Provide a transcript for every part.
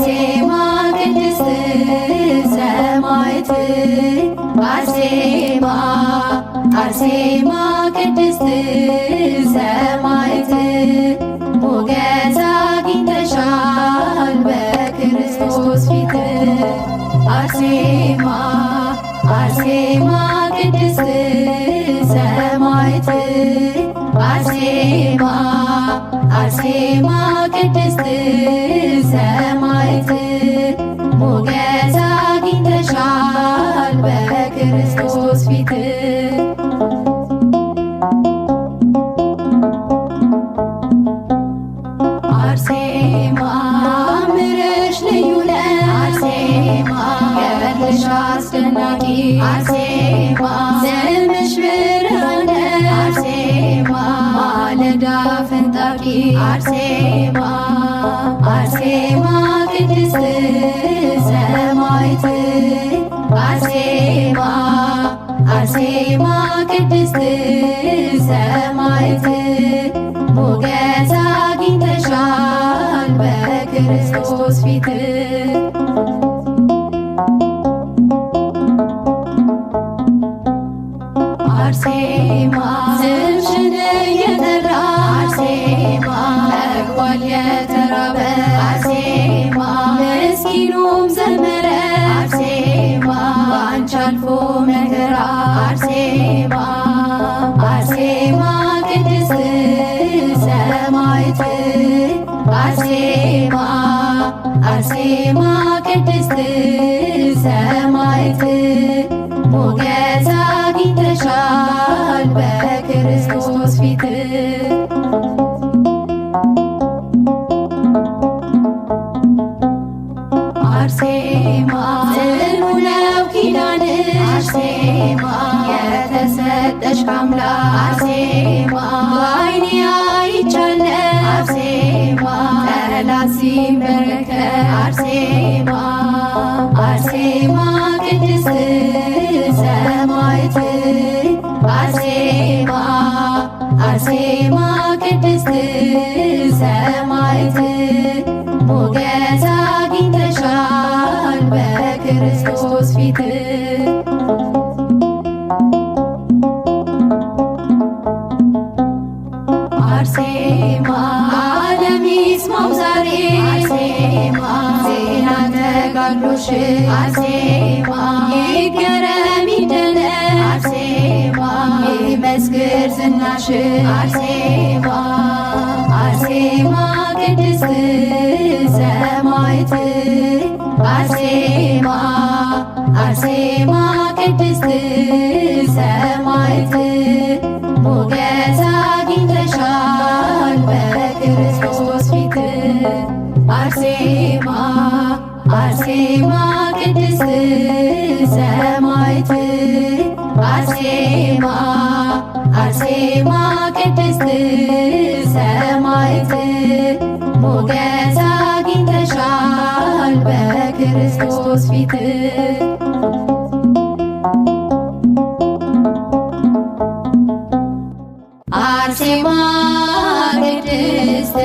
አርሴማ ቅድስት ሰማዕት አርሴማ አርሴማ ቅድስት ሰማዕት ሞገስ አግኝተሻል በክርስቶስ ፊት አርሴማ አርሴማ ቅድስት ሰማዕት አርሴማ አርሴማ ቅድስት ሰማዕት ሞገስ አግኝተሻል በክርስቶስ ፊት አርሴማ ምርሽ ልዩ ነው አርሴማ ገድልሽ አስደናቂ አርሴማ ስምሽ ብርሃን አርሴማ ማለዳ ፈንጣቂ አርሴማ አርሴማ ቅድስት ሰማዕት አርሴማ አርሴማ ቅድስት ሰማዕት ሞገስ አግኝተሻል በክርስቶስ ፊት አርሴማ ስምሽን እየጠራ አርሴማ ጠግቧል የተራበ አርሴማ ምስኪኑም ዘመረ አርሴማ ባንቺ አልፎ መከራ አርሴማ አርሴማ ቅድስት ሰማዕት አርሴማ አርሴማ ቅድስት ሰማዕት ሞገስ አግኝተሻል በክርስቶስ ፊት አርሴማ ጽኑ ነው ኪዳንሽ አርሴማ የተሰጠሽ ከአምላክ አርሴማ በዓይኔ አይቻለሁ አርሴማ ጠላት ሲንበረከክ አርሴማ አርሴማ ቅድስት ሰማዕት አርሴማ አርሴማ ቅድስት ሰማዕት ሞገስ አግኝተሻል በክርስቶስ ፊት አርሴማ ዓለም ይስማው ዛሬ አርሴማ ዜና ተጋድሎሽ አርሴማ ይገረም ይደነቅ አርሴማ ይመስክር ዝናሽ አርሴማ አርሴማ ቅድስት ሰማዕት አርሴማ አርሴማ ቅድስት ሰማዕት ሞገስ አግኝተሻል በክርስቶስ ፊት አርሴማ አርሴማ ቅድስት ሰማዕት አርሴማ አርሴማ ቅድስት ሰማዕት ሞገስ አግኝተሻል በክርስቶስ ፊት አርሴማ ቅድስት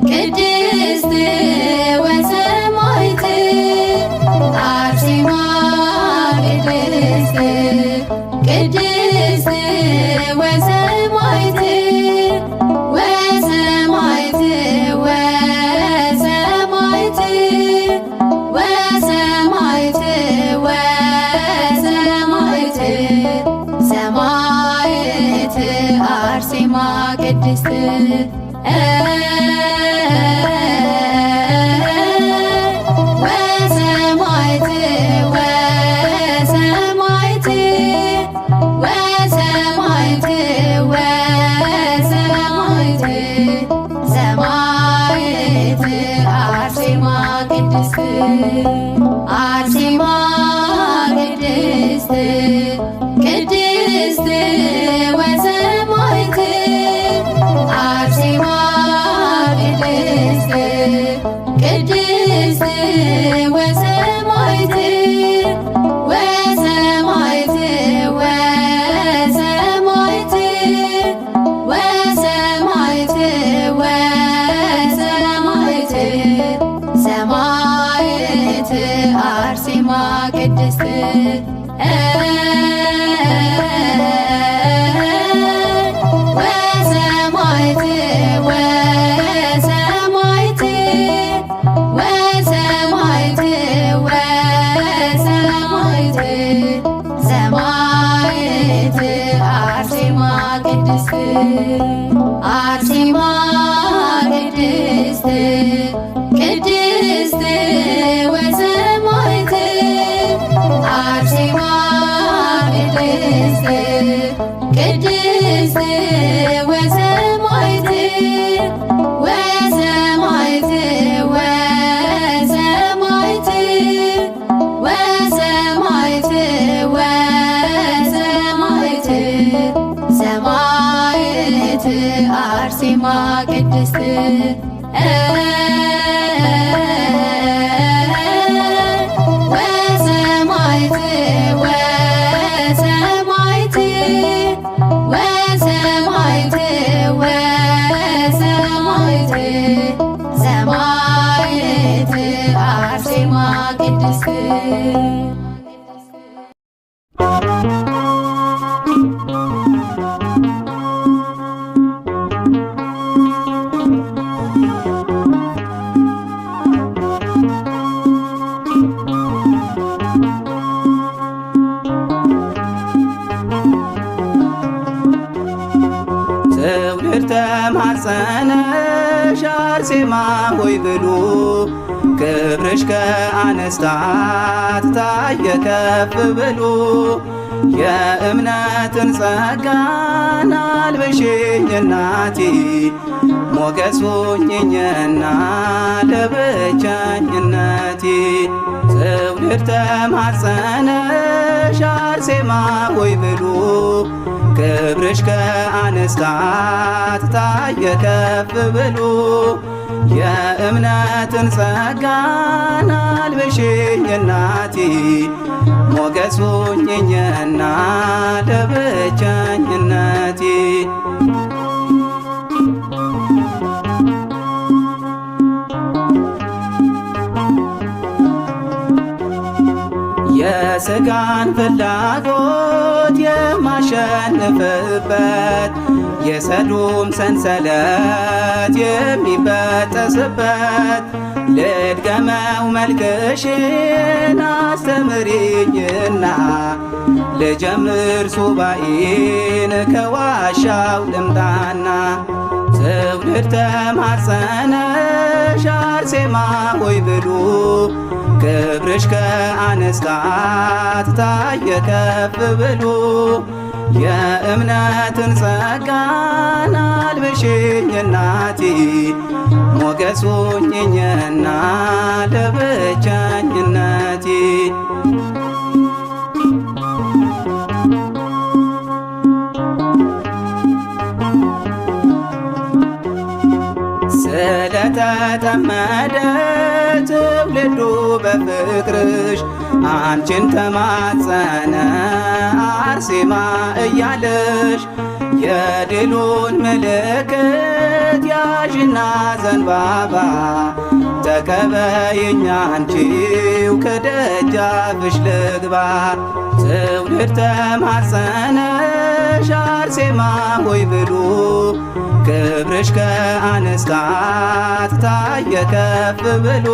ቅድስት ወሰማዕት አርሴማ ቅድስት ቅድስት ወሰማዕት ወሰማዕት ወሰማዕት ወሰማዕት ወሰማዕት ሰማዕት አርሴማ ቅድስት ወሰማዕት ወሰማዕት ወሰማዕት ወሰማዕት ሰማዕት አርሴማ ቅድስት አርሴማ ቅድስት ቅድስት ወሰማዕት አርሴማ ቅድስት ቅድስት ወሰማዕት ወሰማዕት ወሰማዕት ወሰማዕት ወሰማዕት ሰማዕት ቅድስት ወሰማዕት ወሰማዕት ወሰማዕት ወሰማዕት ሰማዕት አርሴማ ቅድስት አርሴማ ቅድስት ቅድስት ወሰማዕት አርሴማ ቅድስት ቅድስት ወሰማዕት ወሰማዕት ወሰማዕት ወሰማዕት ወሰማዕት ሰማዕት አርሴማ ቅድስት ወሰማዕት ወሰማዕት ወሰማዕት ወሰማዕት ሰማዕት አርሴማ ቅድስት ትውልድ ተማጸነሽ አርሴማ ሆይ ብሉ ክብርሽ ከአንስታት ታየ ከፍ ብሎ የእምነትን ጸጋን አልብሽኝ እናቴ ሞገስ ሁኚኝና ለብቸኝነቴ ትውልድ ተማጸነሽ አርሴማ ሆይ ብሉ ክብርሽ ከአንስታት ታየ ከፍ ብሎ የእምነትን ጸጋን አልብሽኝ እናቴ ሞገስ ሁኚኝና ለብቸኝነቴ የሥጋን ፍላጎት የማሸንፍበት የሰዶም ሰንሰለት የሚበጠስበት ልድገመው መልክሽን አስተምሪኝና ልጀምር ሱባኤን ከዋሻው ልምጣና ትውልድ ተማጸነሽ አርሴማ ሆይ ብሉ ክብርሽ ከአንስታት ታየ ከፍ ብሎ የእምነትን ጸጋን አልብሽኝ እናቴ ሞገስ ሁኚኝና ለብቸኝነቴ ስለተጠመደ ትውልዱ በፍቅርሽ አንቺን ተማጸነ አርሴማ እያለሽ የድሉን ምልክት ያዥና ዘንባባ ተቀበይኝ አንቺው ከደጃፍሽ ልግባ ትውልድ ተማጸነሽ አርሴማ ሆይ ብሉ ክብርሽ ከአንስታት ታየ ከፍ ብሎ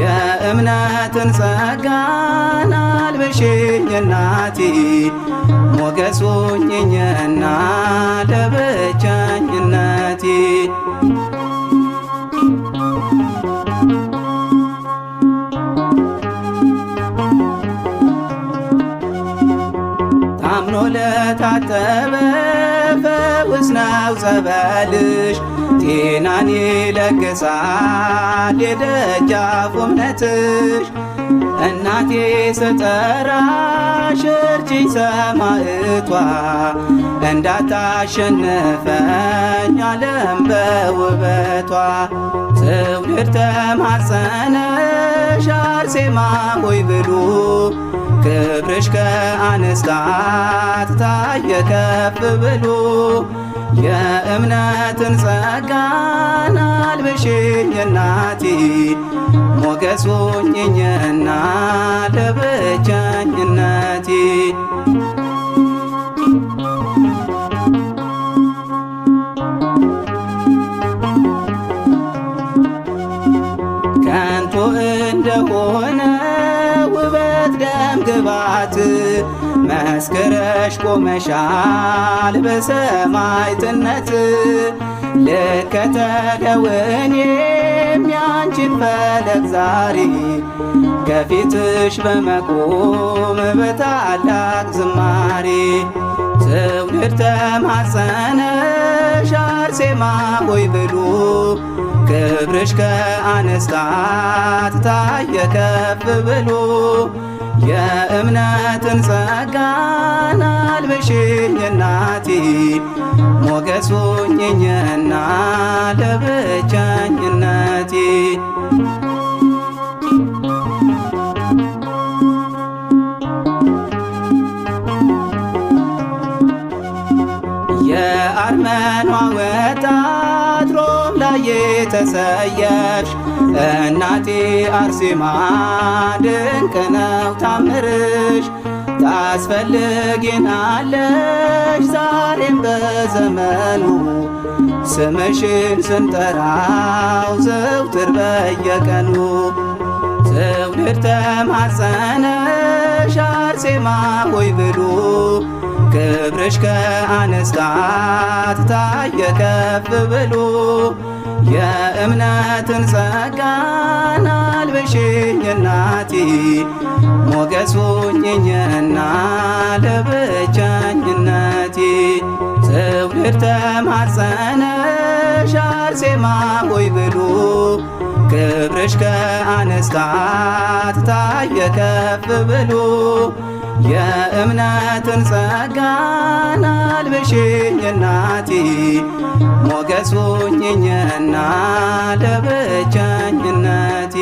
የእምነትን ጸጋን አልብሽኝ እናቴ ሞገስ ሁኚኝና ለብቸኝነቴ ታምኖ ለታጠበ ፈውስ ነው ጸበልሽ ጤናን ይለግሳል የደጃፉ እምነትሽ እናቴ ስጠራሽ እርጅኝ ሰማዕቷ እንዳታሸንፈኝ ዓለም በውበቷ ትውልድ ተማጸነሽ አርሴማ ሆይ ብሉ ክብርሽ ከአንስታት ታየ ከፍ ብሎ የእምነትን ጸጋን አልብሽኝ እናቴ ሞገስ ሁኚኝና ለብቸኝነቴ ከንቱ እንደሆነ ውበት ደም ግባት መስክረሽ ቆመሻል በሰማዕትነት ልከተለው እኔም ያንቺን ፈለግ ዛሬ ከፊትሽ በመቆም በታላቅ ዝማሬ ትውልድ ተማጸነሽ አርሴማ ሆይ ብሎ ክብርሽ ከአንስታት ታየ ከፍ ብሎ የእምነትን ጸጋን አልብሽኝ እናቴ ሞገስ ሁኚኝና ለብቸኝነቴ የአርመኗ ወጣት ሮም ላይ የተሰየፍሽ እናቴ አርሴማ ድንቅ ነው ታምርሽ ታስፈልጊናለሽ ዛሬም በዘመኑ ስምሽን ስንጠራው ዘውትር በየቀኑ ትውልድ ተማጸነሽ አርሴማ ሆይ ብሎ ክብርሽ ከአንስታት ታየ ከፍ ብሎ የእምነትን ጸጋን አልብሽኝ እናቴ ሞገስ ሁኚኝና ለብቸኝነቴ ትውልድ ተማጸነሽ አርሴማ ሆይ ብሎ ክብርሽ ከአንስታት ታየ ከፍ ብሎ የእምነትን ጸጋን አልብሽኝ እናቴ ሞገስ ሁኚኝና ለብቸኝነቴ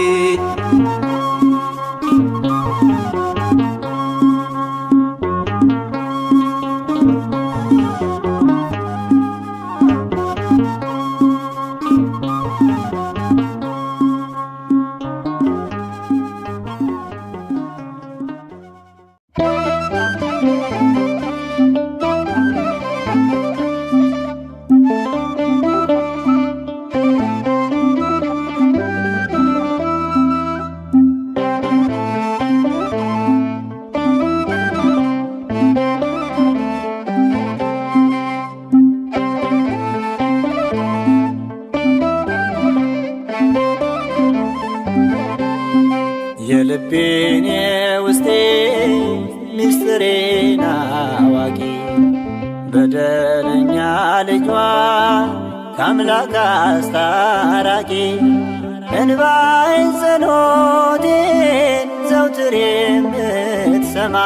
የልቤን ውስጤ ምስጢሬን አዋቂ በደለኛ ልጇ ከአምላክ አስታራቂ እንባዬን ጸሎቴን ዘውትር የምትሰማ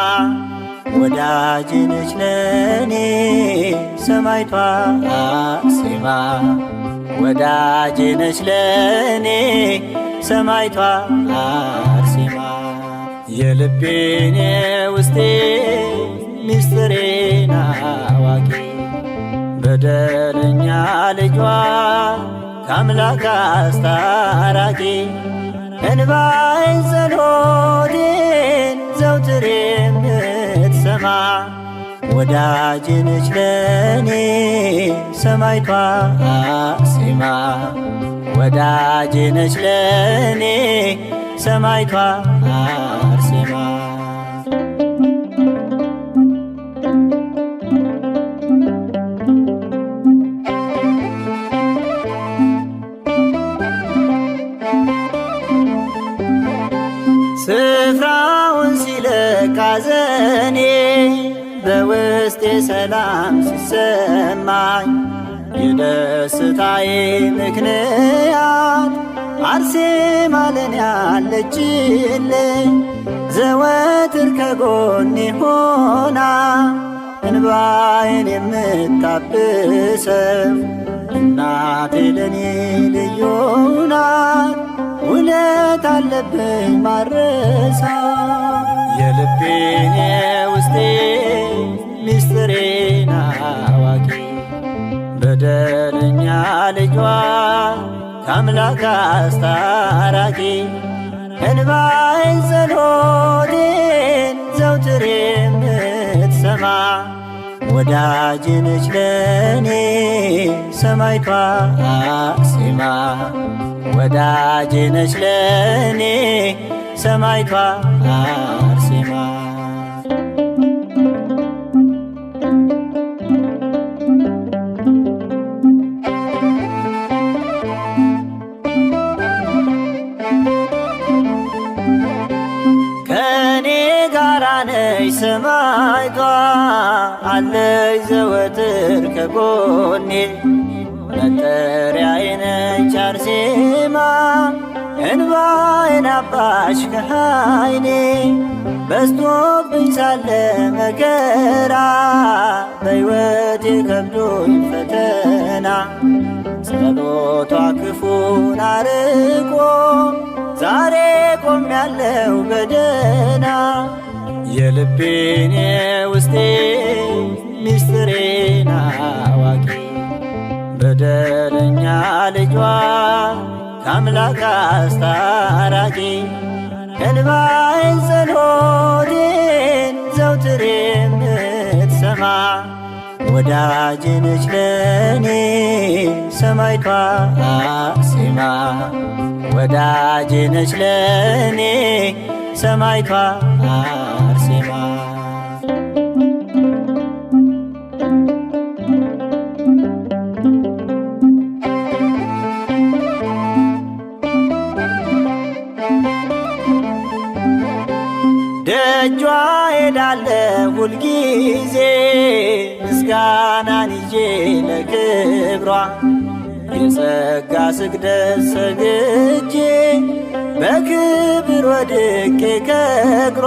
ወዳጅ ነች ለኔ ሰማዕቷ አርሴማ ወዳጅ ነች ለኔ ሰማዕቷ አርሴማ የልቤን ውስጤ ምስጢሬን አዋቂ በደለኛ ልጇ ከአምላክ አስታራቂ እንባዬን ጸሎቴን ዘውትር የምትሰማ ወዳጅ ነች ለኔ ሰማዕቷ አርሴማ ወዳጅ ነች ለኔ ሰማዕቷ አርሴማ ስፍራውን ሲለቅ ሐዘኔ በውስጤ ሰላም ሲሰማኝ የደስታዬ ምክንያት አርሴማ ለኔ አለችልኝ ዘወትር ከጎኔ ሆና እንባዬን የምታብሰው እናቴ ለኔ ልዩ ናት ውለት አለብኝ ማረሳ የልቤን ውስጤ ምስጢሬን አዋቂ በደለኛ ልጇ ከአምላክ አስታራቂ እንባዬን ጸሎቴን ዘውትር የምትሰማ ወዳጄ ነች ለኔ ሰማዕቷ አርሴማ ወዳጄ ነች ለኔ ሰማዕቷ አርሴማ። ከኔ ጋራ ነች ሰማዕቷ አለች ዘወትር ከጎኔ መጠሪያዬ ነች አርሴማ እንባዬን አባሽ ከዓይኔ በዝቶብኝ ሳለ መከራ በሕይወቴ ከብዶኝ ፈተና ጸሎቷ ክፉን አርቆ ዛሬ ቆሜያለሁ በደህና የልቤን የውስጤ ሚስጥሬን አዋቂ በደለኛ ልጇ ከአምላክ አስታራቂ እንባዬን ጸሎቴን ዘውትር የምትሰማ ወዳጄ ነች ለኔ ሰማዕቷ አርሴማ ወዳጄ ነች ለኔ ሰማዕቷ አርሴማ። ደጇ ሄዳለሁ ሁልጊዜ ምስጋናን ይዤ ለክብሯ የጸጋ ስግደት ሰግጄ በክብር ወድቄ ከእግሯ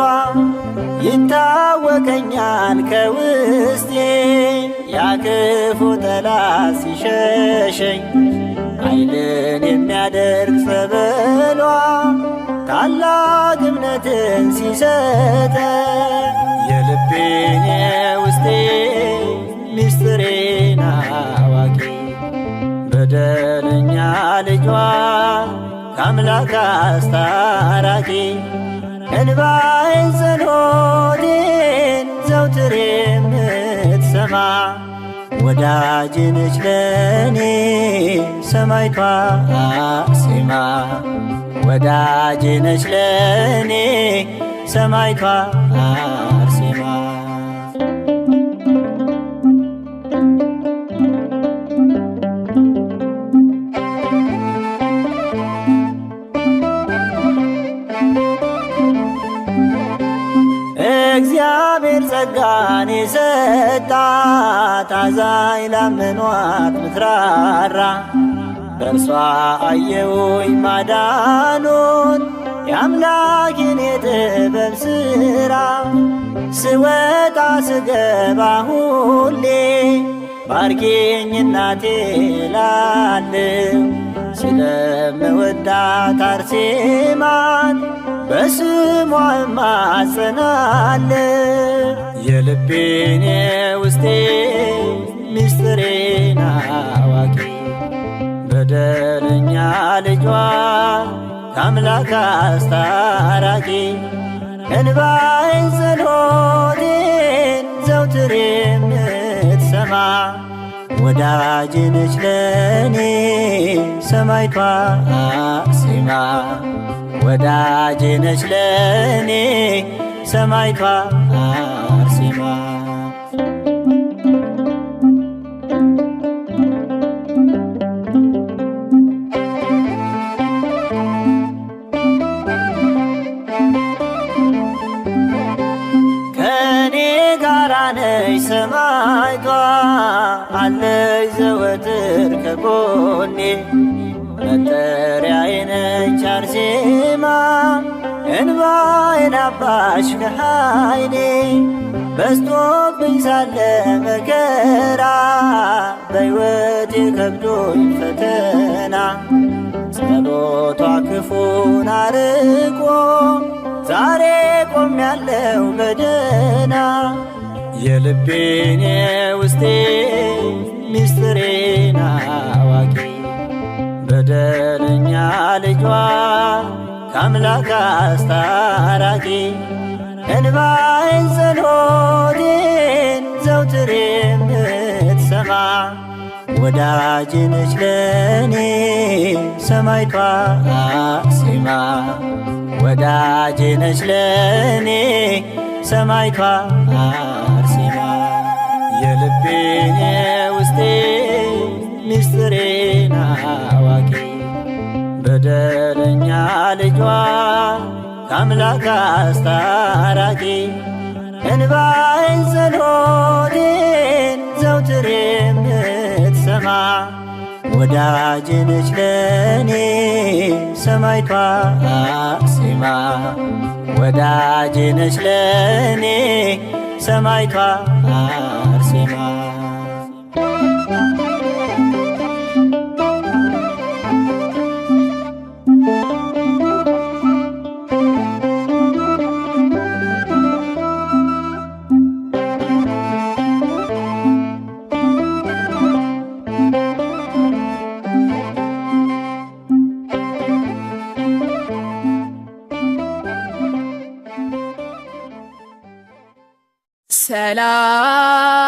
ይታወቀኛል ከውስጤ ያክፉ ጠላት ሲሸሸኝ ኃይልን የሚያደርግ ጸበሏ ታላቅ እምነትን ሲሰጠ የልቤን የውስጤ ሚስጥሬን አዋቂ በደለኛ ልጇ ከአምላክ አስታራቂ እንባዬን ጸሎቴን ዘውትር የምትሰማ ወዳጄ ነች ለኔ ሰማዕቷ አርሴማ ወዳጄ ነች ለኔ ሰማዕቷ አርሴማ። እግዚአብሔር ጸጋን የሰጣት አዛኝ ላመኗት ምትራራ በእርሷ አየሁኝ ማዳኑን የአምላኬን የጥበብ ሥራ ስወጣ ስገባ ሁሌ ባርኪኝ እናቴ እላለሁ ስለምወዳት አርሴማን በስሟ እማጸናለሁ የልቤን የውስጤ ሚስጥሬን አዋቂ በደለኛ ልጇ ከአምላክ አስታራቂ እንባዬን ጸሎቴን ዘውትር የምትሰማ ወዳጄ ነች ለኔ ሰማዕቷ አርሴማ ወዳጄ ነች ለኔ ሰማዕቷ አርሴማ። ከኔ ጋራ ነች ሰማዕቷ አለች ዘወትር ከጎኔ መጠሪያዬ ነች አርሴማ እንባዬን አባሽ ከዓይኔ በዝቶብኝ ሳለ መከራ በሕይወቴ ከብዶኝ ፈተና ጸሎቷ ክፉን አርቆ ዛሬ ቆሜያለሁ በደህና የልቤን የውስጤ ሚስጥሬን አዋቂ በደለኛ ልጇ ከአምላክ አስታራቂ እንባዬን ጸሎቴን ዘውትር የምትሰማ ወዳጄ ነች ለኔ ሰማዕቷ አርሴማ ወዳጄ ነች ለኔ ሰማዕቷ አርሴማ የልቤን የውስጤን ምስጢሬን አዋቂ በደለኛ ልጇ ከአምላክ አስታራቂ እንባዬን ጸሎቴን ዘውትር የምትሰማ ወዳጄ ነች ለኔ ሰማዕቷ አርሴማ ወዳጄ ነች ለኔ ሰማዕቷ አርሴማ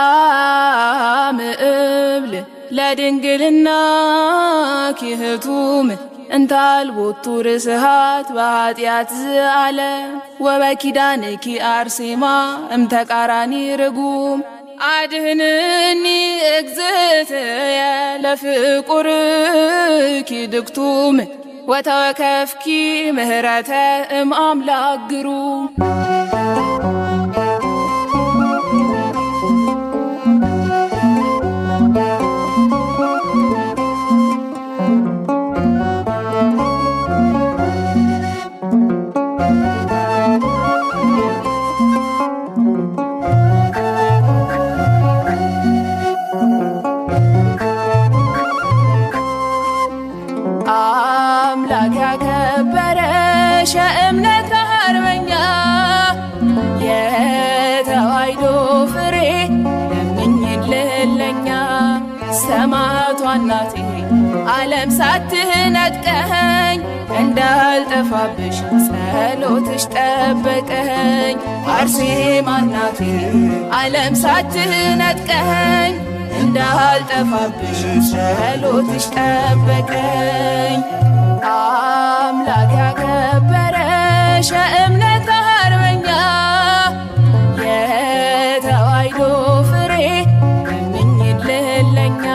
ሰላም እብል ለድንግልና ኪህቱም እንታልቦቱ ርስሃት በኃጢአት ዝአለ ወበኪዳንኪ አርሴማ እምተቃራኒ ርጉም አድህንኒ እግዝእትየ ለፍቁርኪ ድግቱም ወተወከፍኪ ምህረተ እምአምላክ ግሩም አምላክ ያከበረሽ የእምነት አርበኛ የተዋሕዶ ፍሬ ለምኝልን ለኛ ሰማዕቷ እናቴ ዓለም ሳትነጥቀኝ እንዳልጠፋብሽ ጸሎትሽ ጠበቀኝ አርሴማ እናቴ ዓለም ሳትነጥቀኝ እንዳልጠፋብሽ ጸሎትሽ ጠበቀኝ አምላክ ያከበረሽ የእምነት አርበኛ የተዋሕዶ ፍሬ ለምኝልን ለኛ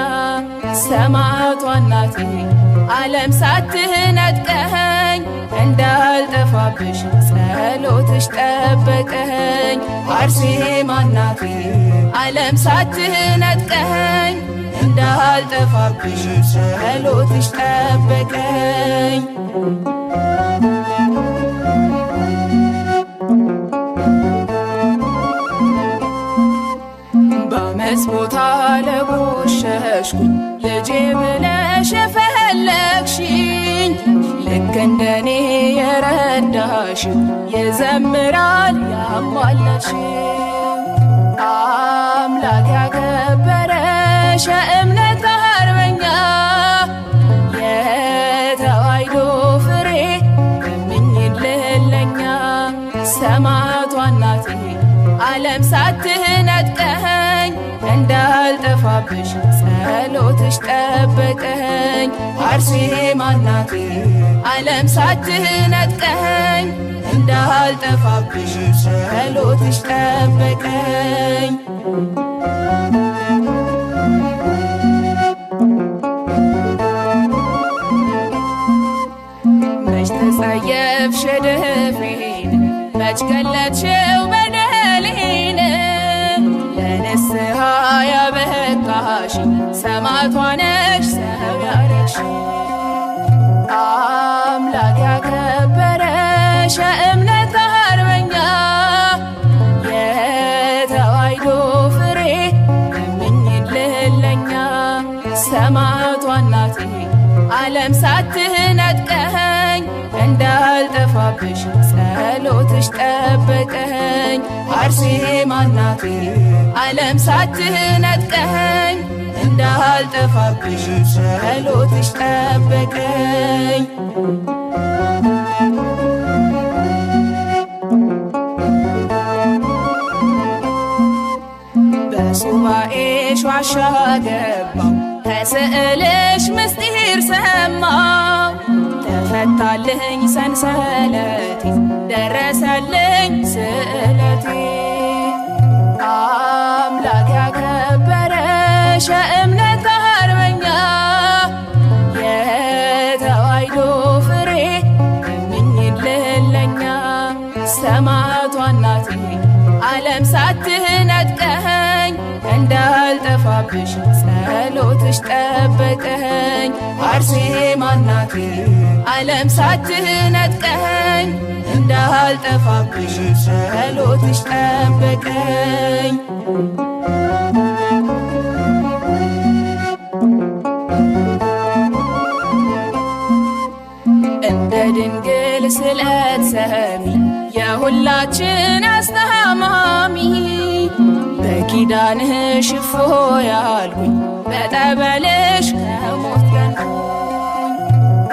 ሰማዕቷ እናቴ ዓለም ሳትነጥቀኝ እንዳልጠፋብሽ ጸሎትሽ ጠበቀኝ አርሴማ እናቴ ዓለም ሳትነጥቀኝ እንዳልጠፋብሽ ጸሎትሽ ጠበቀኝ በአመፅ ቦታ ለጎሸሽኩኝ ልጄ ብለሽ የፈለግሽኝ ልክ እንደኔ የረዳሽ ይዘምራል ያማለሽ አምላክ ያከበረሽ የእምነት አርበኛ የተዋሕዶ ፍሬ ለምኝልን ለኛ ሰማዕቷ እናቴ ዓለም ሳትነጥቀኝ እንዳልጠፋብሽ ጸሎትሽ ጠበቀኝ አርሴማ እናቴ ዓለም ሳትነጥቀኝ እንዳልጠፋብሽ ጸሎትሽ ጠበቀኝ መች ተጸየፍሽ ድፍሬን መች ገለጥሽው በደሌን ለንስሐ ያበቃሽ ሰማዕቷ ነሽ ሰው ያረግሽ አምላክ ያከበረሽ የእምነት አርበኛ የተዋሕዶ ፍሬ ለምኝልን ለኛ ሰማዕቷ እናቴ ዓለም ሳትነጥቀኝ እንዳልጠፋብሽ ጸሎትሽ ጠበቀኝ አርሴማ እናቴ ዓለም ሳትነጥቀኝ እንዳልጠፋብሽ ጸሎትሽ ጠበቀኝ ዋሻ ገባው ከስዕልሽ ምስጢር ሰማው ተፈታልኝ ሰንሰለቴ ደረሰልኝ ስዕለቴ አምላክ ያከበረሽ የእምነት አርበኛ የተዋሕዶ ፍሬ ለምኝልን ለኛ ሰማዕቷ እናቴ ዓለም ሳትነጥቀኝ እንዳልጠፋብሽ ጸሎትሽ ጠበቀኝ አርሴማ እናቴ ዓለም ሳትነጥቀኝ እንዳልጠፋብሽ ጸሎትሽ ጠበቀኝ እንደ ድንግል ስለት ሰሚ የሁላችን አስተማሚ በኪዳንሽ እፎ ያልኩኝ በጠበልሽ ከሞት ገንኩኝ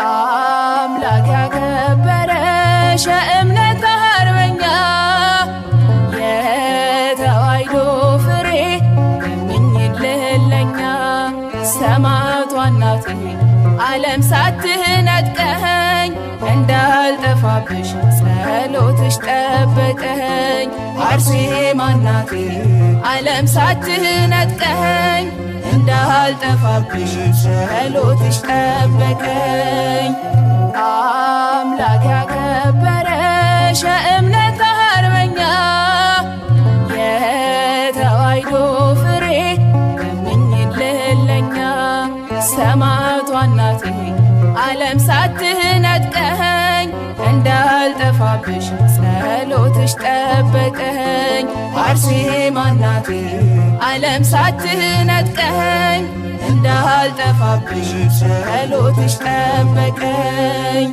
አምላክ ያከበረሽ የእምነት አርበኛ የተዋሕዶ ፍሬ ለምኝልን ለኛ ሰማዕቷ እናቴ ዓለም ሳትነጥቀኝ እንዳልጠፋብሽ ጸሎትሽ ጠበቀኝ አርሴማ እናቴ ዓለም ሳትነጥቀኝ እንዳልጠፋብሽ ጸሎትሽ ጠበቀኝ አምላክ ያከበረሽ የእምነት አርበኛ የተዋሕዶ ፍሬ ለምኝልን ለኛ ሰማዕቷ እናቴ ዓለም ሳትነጥቀኝ እንዳልጠፋብሽ ጸሎትሽ ጠበቀኝ አርሴማ እናቴ ዓለም ሳትነጥቀኝ እንዳልጠፋብሽ ጸሎትሽ ጠበቀኝ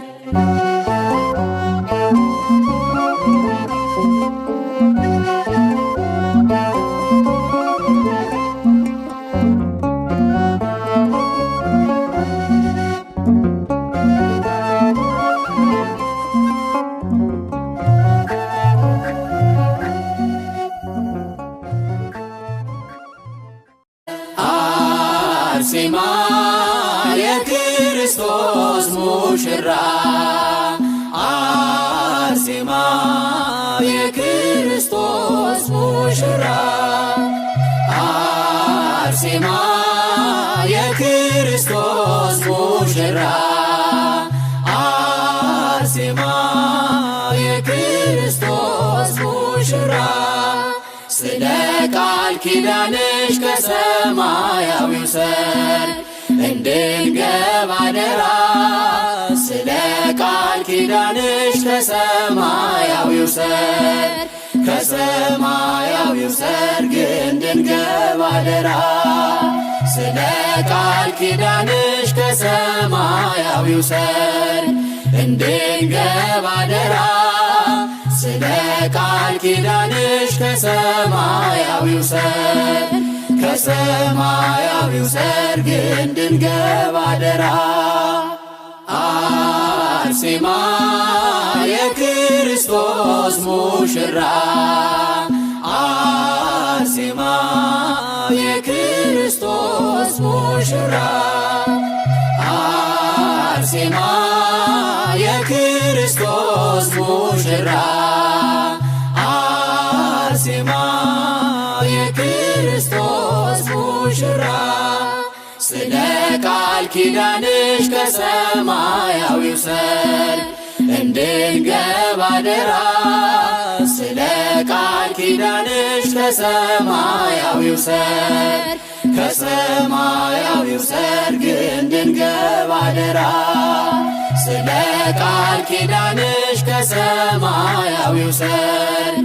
አርሴማ የክርስቶስ ሙሽራ አርሴማ የክርስቶስ ሙሽራ አርሴማ የክርስቶስ ሙሽራ አርሴማ የክርስቶስ ሙሽራ ስለ ቃል ኪዳንሽ ከሰማያዊው ሰርግ እንድንገባ አደራ ስለ ቃል ኪዳንሽ ከሰማያዊው ሰርግ ከሰማያዊው ሰርግ እንድንገባ አደራ ስለ ቃል ኪዳንሽ ከሰማያዊው ሰርግ እንድንገባ አደራ ስለ ቃል ኪዳንሽ ከሰማያዊው ሰርግ ከሰማያዊው ሰርግ እንድንገባ አደራ አርሴማ የክርስቶስ ሙሽራ አርሴማ የክርስቶስ ሙሽራ አርሴማ የክርስቶስ ሙሽራ አርሴማ የክርስቶስ ሙሽራ ስለ ቃል ኪዳንሽ ከሰማያዊው ሰርግ እንድንገባ አደራ ስለ ቃል ኪዳንሽ ከሰማያዊው ሰርግ ከሰማያዊው ሰርግ እንድንገባ አደራ ስለ ቃል ኪዳንሽ ከሰማያዊው ሰርግ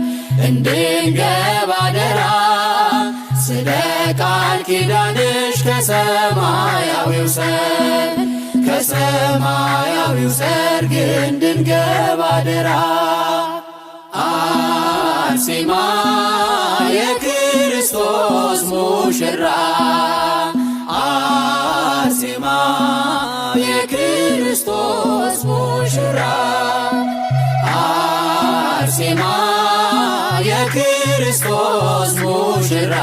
እንድንገባ አደራ ስለ ቃል ኪዳንሽ ከሰማያዊው ሰርግ ከሰማያዊው ሰርግ እንድንገባ አደራ አርሴማ የክርስቶስ ሙሽራ አርሴማ የክርስቶስ ሙሽራ አርሴማ የክርስቶስ ሙሽራ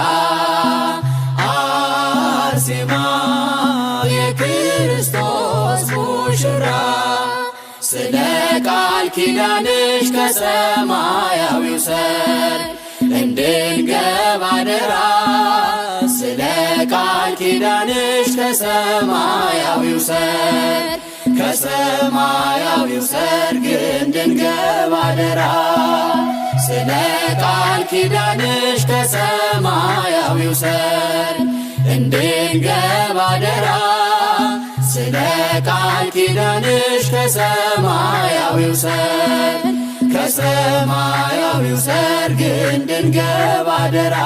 ቃል ኪዳንሽ ከሰማያዊው ሰርግ እንድንገባ አደራ ስለ ቃል ኪዳንሽ ከሰማያዊው ሰርግ ከሰማያዊው ሰርግ እንድንገባ አደራ ስለ ቃል ኪዳንሽ ከሰማያዊው ሰርግ እንድንገባ አደራ ስለ ቃል ኪዳንሽ ከሰማያዊው ሰርግ ከሰማያዊው ሰርግ እንድንገባ አደራ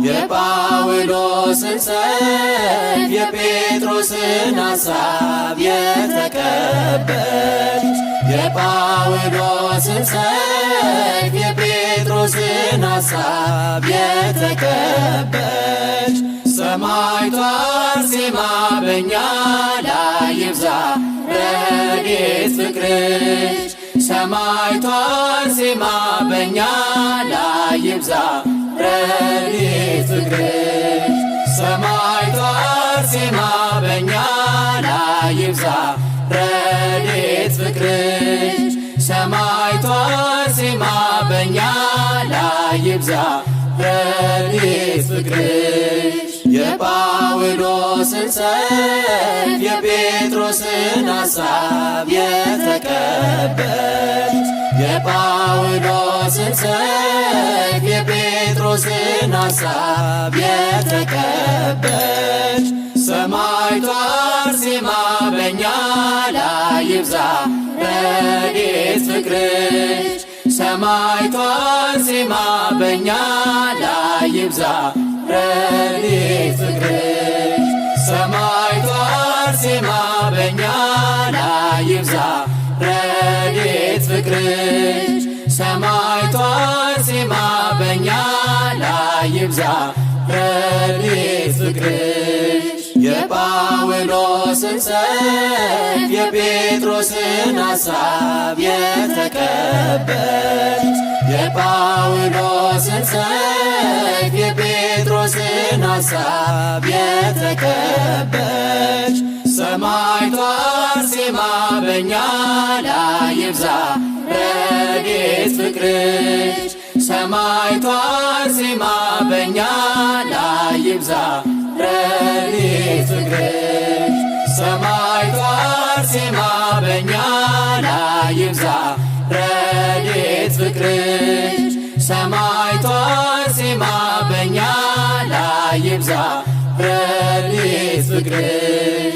የጳውሎስን ሰይፍ የጴጥሮስን ሐሳብ የተቀበልሽ የጳውሎስን ሰይፍ የጴጥሮስን ሐሳብ የተቀበልሽ ሰማዕቷ አርሴማ በእኛ ላይ ይብዛ ረድኤት ፍቅርሽ ሰማዕቷ አርሴማ በእኛ ላይ ይብዛ ረድኤት ፍቅርሽ ሰማዕቷ አርሴማ በእኛ ላይ ይብዛ ረድኤት ፍቅርሽ ሰማዕቷ አርሴማ በእኛ ላይ ይብዛ ረድኤት ፍቅርሽ የጳውሎስን ሰይፍ የጴጥሮስን ሐሳብ የተቀበልሽ የጳውሎስን ሰይፍ የጴጥሮስን ሐሳብ የተቀበልሽ ሰማዕቷ አርሴማ በእኛ ላይ ይብዛ ረድኤት ፍቅርሽ ሰማዕቷ አርሴማ በእኛ ላይ ይብዛ ረድኤት ፍቅርሽ ሰማዕቷ አርሴማ በእኛ ላይ ይብዛ ረድኤት ፍቅርሽ ሰማዕቷ አርሴማ በእኛ ላይ ይብዛ ረድኤት ፍቅርሽ የጳውሎስን ሰይፍ የጴጥሮስን ሐሳብ የተቀበልሽ የጳውሎስን ሰይፍ የጴጥሮስን ሐሳብ የተቀበልሽ ሰማዕቷ አርሴማ በእኛ ላይ ይብዛ ረድኤት ፍቅርሽ ሰማዕቷ አርሴማ በእኛ ላይ ይብዛ ረድኤት ፍቅርሽ ሰማዕቷ አርሴማ በእኛ ላይ ይብዛ ረድኤት ፍቅርሽ ሰማዕቷ አርሴማ በእኛ ላይ ይብዛ ረድኤት ፍቅርሽ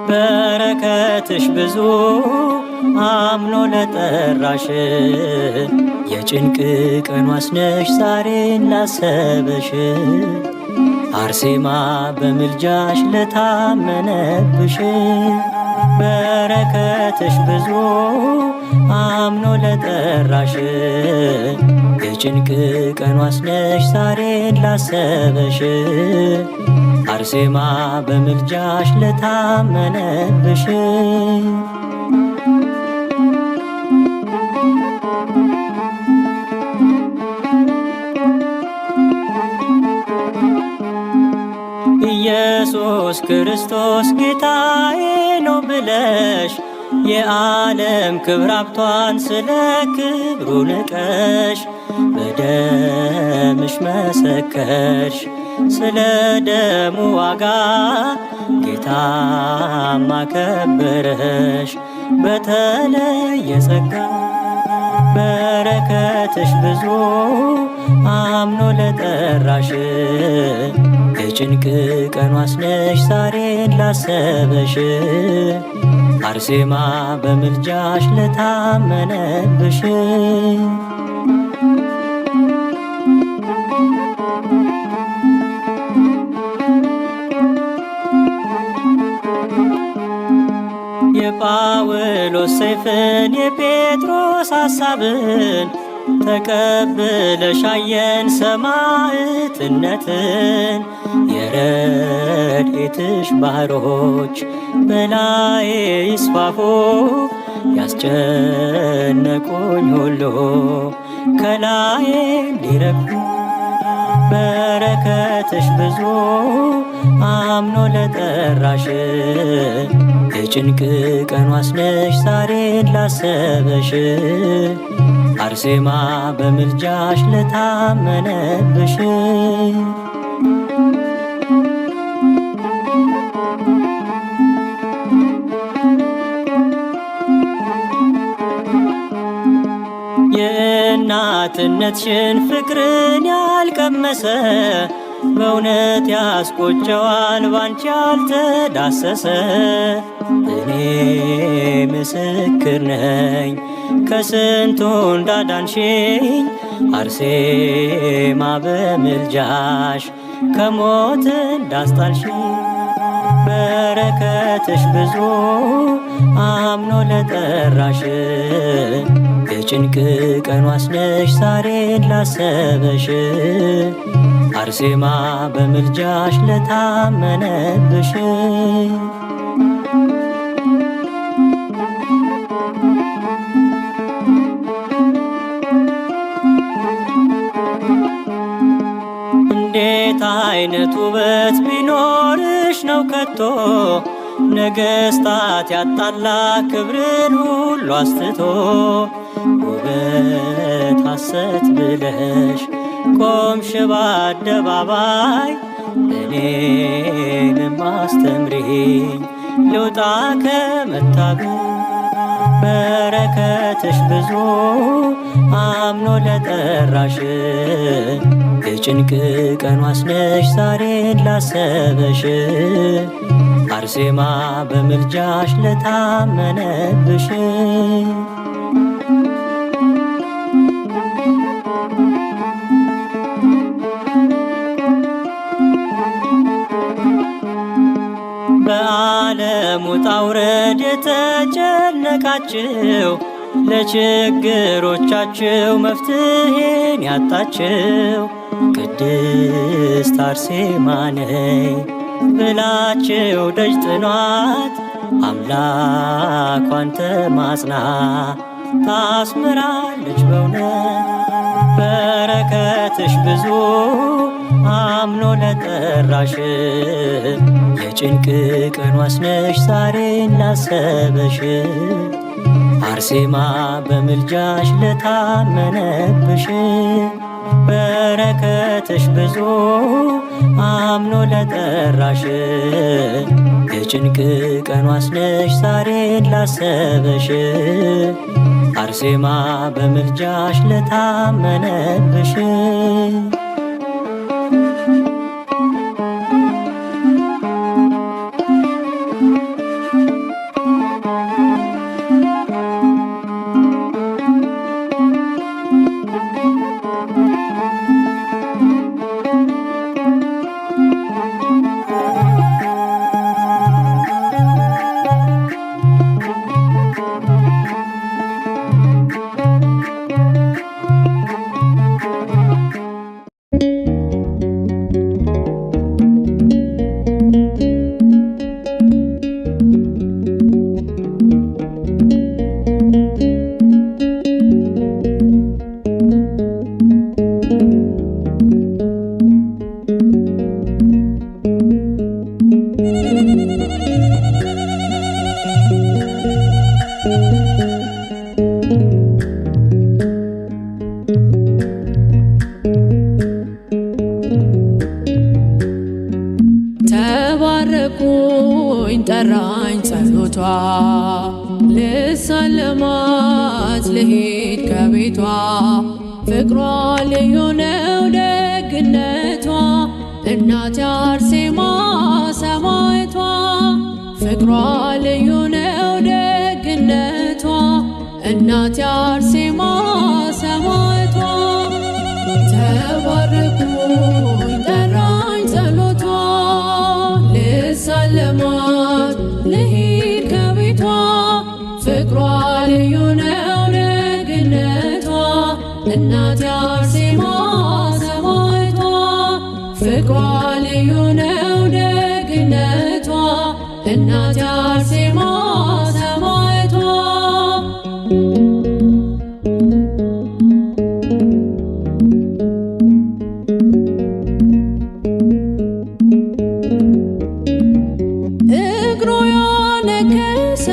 በረከትሽ ብዙ አምኖ ለጠራሽ የጭንቅ ቀን ዋስነሽ ዛሬን ላሰበሽ አርሴማ በምልጃሽ ለታመነብሽ በረከትሽ ብዙ አምኖ ለጠራሽ የጭንቅ ቀን ዋስነሽ ዛሬን ላሰበሽ አርሴማ በምልጃሽ ለታመነብሽ ኢየሱስ ክርስቶስ ጌታዬ ነው ብለሽ የዓለም ክብር ሀብቷን ስለ ክብሩ ንቀሽ በደምሽ መሰከርሽ ስለ ደሙ ዋጋ ጌታም አከበረሽ በተለየ ጸጋ በረከትሽ ብዙ አምኖ ለጠራሽ የጭንቅ ቀን ዋስነሽ ዛሬን ላሰበሽ አርሴማ በምልጃሽ ለታመነብሽ የጳውሎስ ሰይፍን የጴጥሮስ ሐሳብን ተቀብለሻየን ሰማዕትነትን የረድኤትሽ ባህሮች በላዬ ይስፋፉ ያስጨነቁኝ ሁሉ ከላዬ እንዲረግፉ በረከትሽ ብዙ አምኖ ለጠራሽ የጭንቅ ቀን ዋስነሽ ዛሬን ላሰበሽ አርሴማ በምልጃሽ ለታመነብሽ የእናትነትሽን ፍቅርን ያልቀመሰ በእውነት ያስቆጨዋል ባንቺ ያልተዳሰሰ። እኔ ምስክር ነኝ ከስንቱ እንዳዳንሽኝ አርሴማ በምልጃሽ ከሞት እንዳስጣልሽኝ። በረከትሽ ብዙ አምኖ ለጠራሽ የጭንቅ ቀን ዋስነሽ ዛሬን ላሰበሽ አርሴማ በምልጃሽ ለታመነብሽ። እንዴት አይነት ውበት ቢኖርሽ ነው ከቶ ነገስታት ያጣላ ክብርን ሁሉ አስትቶ። ውበት ሐሰት ብለሽ ቆምሽ በአደባባይ እኔንም አስተምሪኝ ልውጣ ከመታገል። በረከትሽ ብዙ አምኖ ለጠራሽ የጭንቅ ቀን ዋስነሽ ዛሬን ላሰበሽ አርሴማ በምልጃሽ ለታመነብሽ። በዓለም ውጣ ውረድ የተጨነቃችሁ ለችግሮቻችሁ መፍትሄን ያጣችሁ ቅድስት አርሴማ ነይ ብላችሁ ደጅ ጥኗት አምላኳን ተማጽና ታስምራለች በእውነት። በረከትሽ ብዙ አምኖ ለጠራሽ የጭንቅ ቀን ዋስነሽ ዛሬን ላሰበሽ አርሴማ በምልጃሽ ለታመነብሽ። በረከትሽ ብዙ አምኖ ለጠራሽ የጭንቅ ቀን ዋስነሽ ዛሬን ላሰበሽ አርሴማ በምልጃሽ ለታመነብሽ። ተባረኩኝ ጠራኝ ጸሎቷ ልሳለማት ልሄድ ከቤቷ ፍቅሯ ልዩ ነው ደግነቷ እናቴ አርሴማ ሰማዕቷ ፍቅሯ ልዩ ነው ደግነቷ እናቴ አርሴማ ሰማዕቷ ተባረኩኝ ጠራኝ ጸሎቷ ልሳለማት ልሄድ ከቤቷ እናቴ አርሴማ ሰማዕቷ ፍቅሯ ልዩ ነው ደግነቷ እናቴ አርሴማ ሰማዕቷ እግሮ ያነከሰ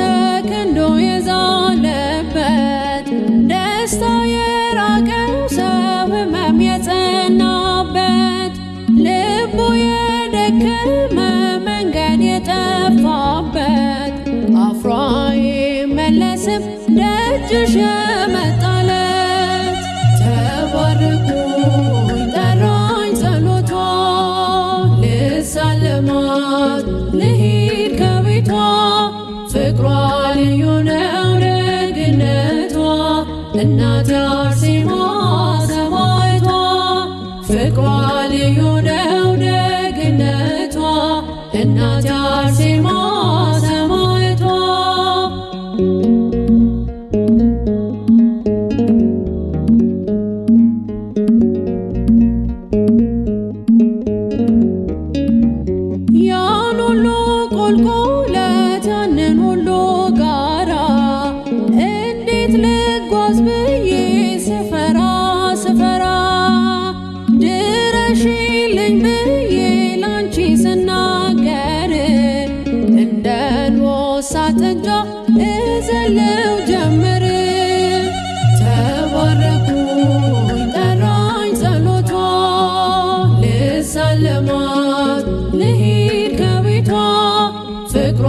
ክንዶ የዛለበት ደስታ የራቀው ሰው ሕመም የጸናበት ልቡ የደከመ መንገድ የጠፋበት አፍሮ አይመለስም ደጅሽ የመጣለት ተባረኩኝ ጠራኝ ጸሎቷ ልሳለማት ልሂድ ከቤቷ ፍቅሯ ልዩ ነው ደግነቷ እናቴ አርሴማ ሰማዕቷ ፍቅሯ ልዩ ነው ደግነቷ እናቴ አርሴማ ሰማዕቷ ያን ሁሉ ቁልቁለት ያንን ሁሉ ጋራ እንዴት ልጓዝ ብዬ ስፈራ ድረሽልኝ ብዬ ላንቺ ስናገር እንደ አንበሳ ጥጃ እዘለው ጀምር ተባረኩኝ ጠራኝ ጸሎቷ ልሳለማት ልሂድ ከቤቷ ፍቅሯ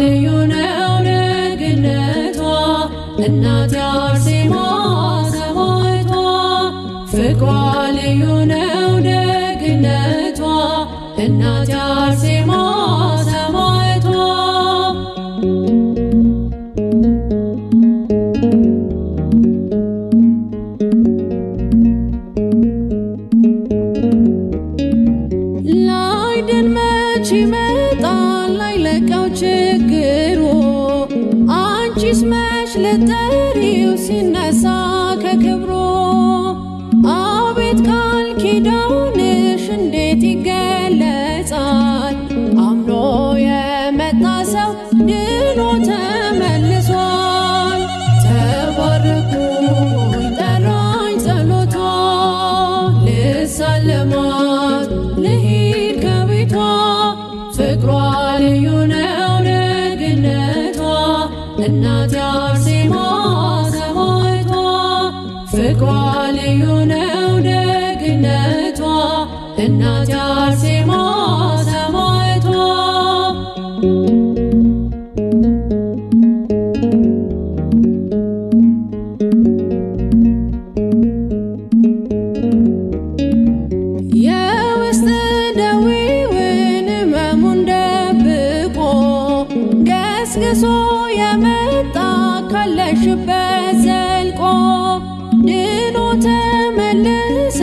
ልዩ ነው ደግነቷ እናቴ አርሴማ ሰማዕቷ ፍቅሯ ልዩ ነው ደግነቷ እናቴ አርሴማ ሰማዕቷ ላይድን መች ይመጣል ላይለቀው ችግሩ አንቺስ መች ልጠሪው ሲነሳ ከክብሩ አቤት ቃል ኪዳንሽ እንዴት ይገለጻል አምኖ የመጣ ሰው ድኖ ተመልሷል ተባረኩኝ ጠራኝ ጸሎቷ ልሳለማት ልሂድ ከቤቷ ፍቅሯ ልዩ ነው ደግነቷ እናቴ አርሴማ ሰማዕቷ ፍቅሯ ልዩ ነው ደግነቷ እናቴ አርሴማ ሰማዕቷ የውስጥ ደዌውን ሕመሙን ደብቆ ገስግሶ የመጣ ካለሽበት ዘልቆ ድኖ ተመለሰ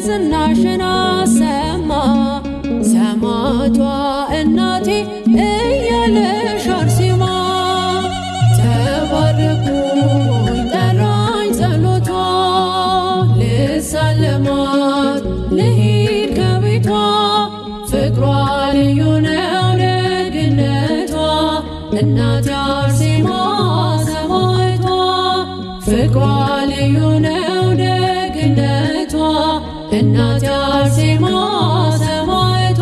ዝናሽን አሰማ ሰማዕቷ እናቴ እያለሽ አርሴማ ተባረኩኝ ጠራኝ ጸሎቷ ልሳለማት ልሂድ ከቤቷ ፍቅሯ ልዩ ነው ደግነቷ እናቴ አርሴማ ሰማዕቷ ፍቅሯ ልዩ ነው ደግነቷ እናቴ አርሴማ ሰማዕቷ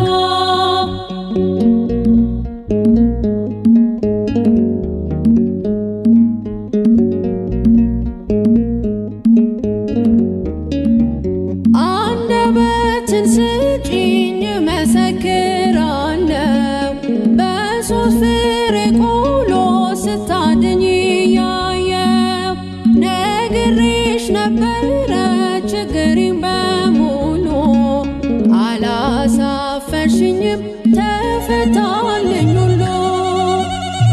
አንደበትን ስጪኝ እመሰክራለሁ በሶስት ፍሬ ቆሎ ስታድኝ ያየው ነግሬሽ ነበረ ችግሬን በሙሉ አላሳፈርሽኝም ተፈታልኝ ሁሉ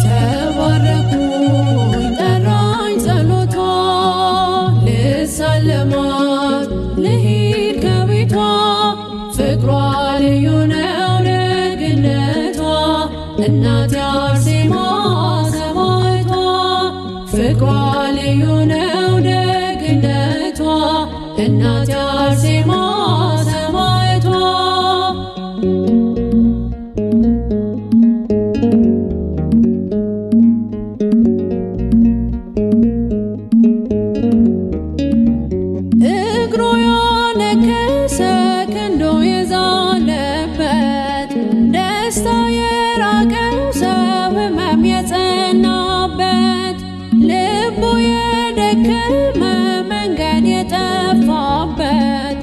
ተባረኩኝ ጠራኝ ጸሎቷ ልሳለማት ልሂድ ከቤቷ ፍቅሯ ልዩ ነው ደግነቷ እናቴ አርሴማ ሰማዕቷ ፍቅሯ ልዩ ነው ደግነቷ እናቴ አርሴማ ሰማዕቷ እግሩ ያነከሰ ክንዱ የዛለበት ደስታ የራቀው ሰው ሕመም የጸናበት ልቡ የደከመ መንገድ የጠፋበት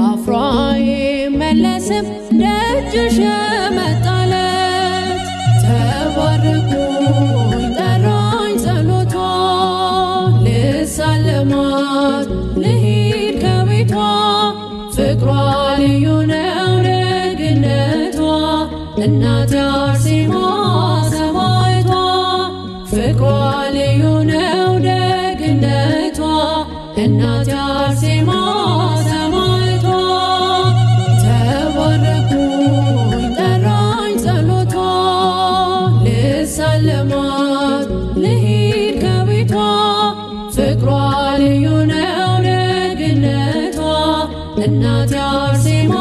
አፍሮ አይመለስም ደጅሽ የመጣለት ተባረኩኝ ጠራኝ ጸሎቷ ልሳለማት ልሂድ ከቤቷ ፍቅሯ ልዩ ነው ደግነቷ እናቴ አርሴማ ሰማዕቷ ፍቅሯ ልዩ ነው ደግነቷ እናቴ አርሴማ ሰማዕቷ ተባረኩኝ ጠራኝ ጸሎቷ ልሳለማት ልሂድ ከቤቷ ፍቅሯ ልዩ ነው ደግነቷ እናቴ አርሴማ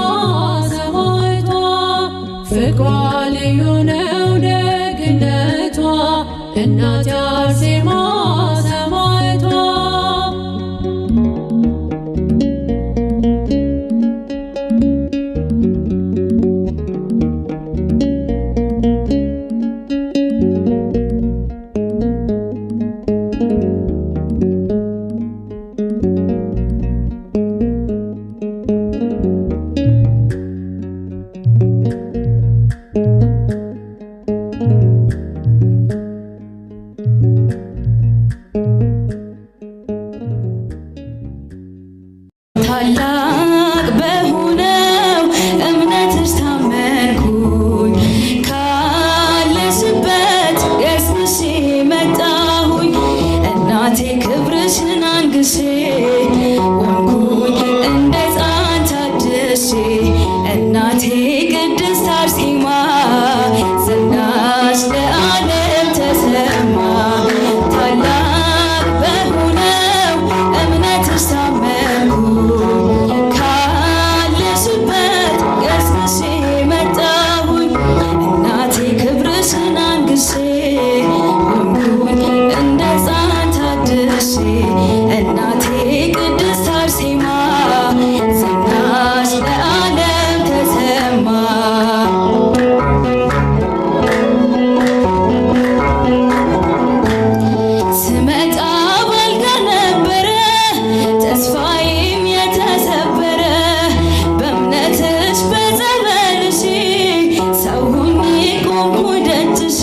ሰማዕቷ ፍቅሯ ልዩ ነው ደግነቷ እናቴ አርሴማ ሰማዕቷ ታላቅ በሆነው እምነትሽ ታመንኩኝ ካለሽበት ገስግሼ መጣሁኝ እናቴ ክብርሽን አንግሼ ሆንኩኝ እንደ ሕፃን ታድሼ እናቴ ቅድስት አርሴማ ዝናሽ ለዓለም ተሰማ ታላቅ በሆነው እምነትሽ ታመንኩኝ ካለሽበት ገስግሼ መጣሁኝ እናቴ ክብርሽን አንግሼ ሆንኩኝ እንደ ሕፃን ታድሼ እናቴ ቅድስት አርሴማ ዝናሽ ለዓለም ተሰማ ስመጣ ባልጋ ነበረ ተስፋዬም የተሰበረ በእምነትሽ በጸበልሽ ሰው ሆኜ ቆምኩ ደጅሽ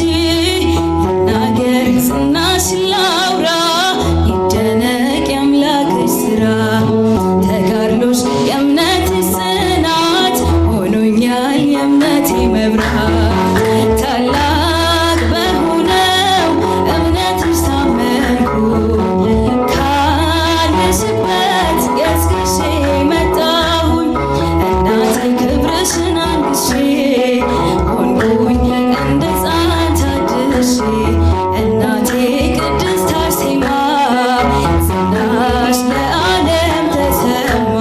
ልናገር ዝናሽን ላውራ ይደነቅ የአምላክሽ ሥራ ተጋድሎሽ የእምነትሽ ጽናት ሆኖኛል የእምነቴ መብራት ታላቅ በሆነው እምነትሽ ታመንኩኝ ካለሽበት ገስግሼ መጣሁኝ እናቴ ክብርሽን አንግሼ ሆንኩኝ እንደ ሕፃን ታድሼ እናቴ ቅድስት አርሴማ ዝናሽ ለዓለም ተሰማ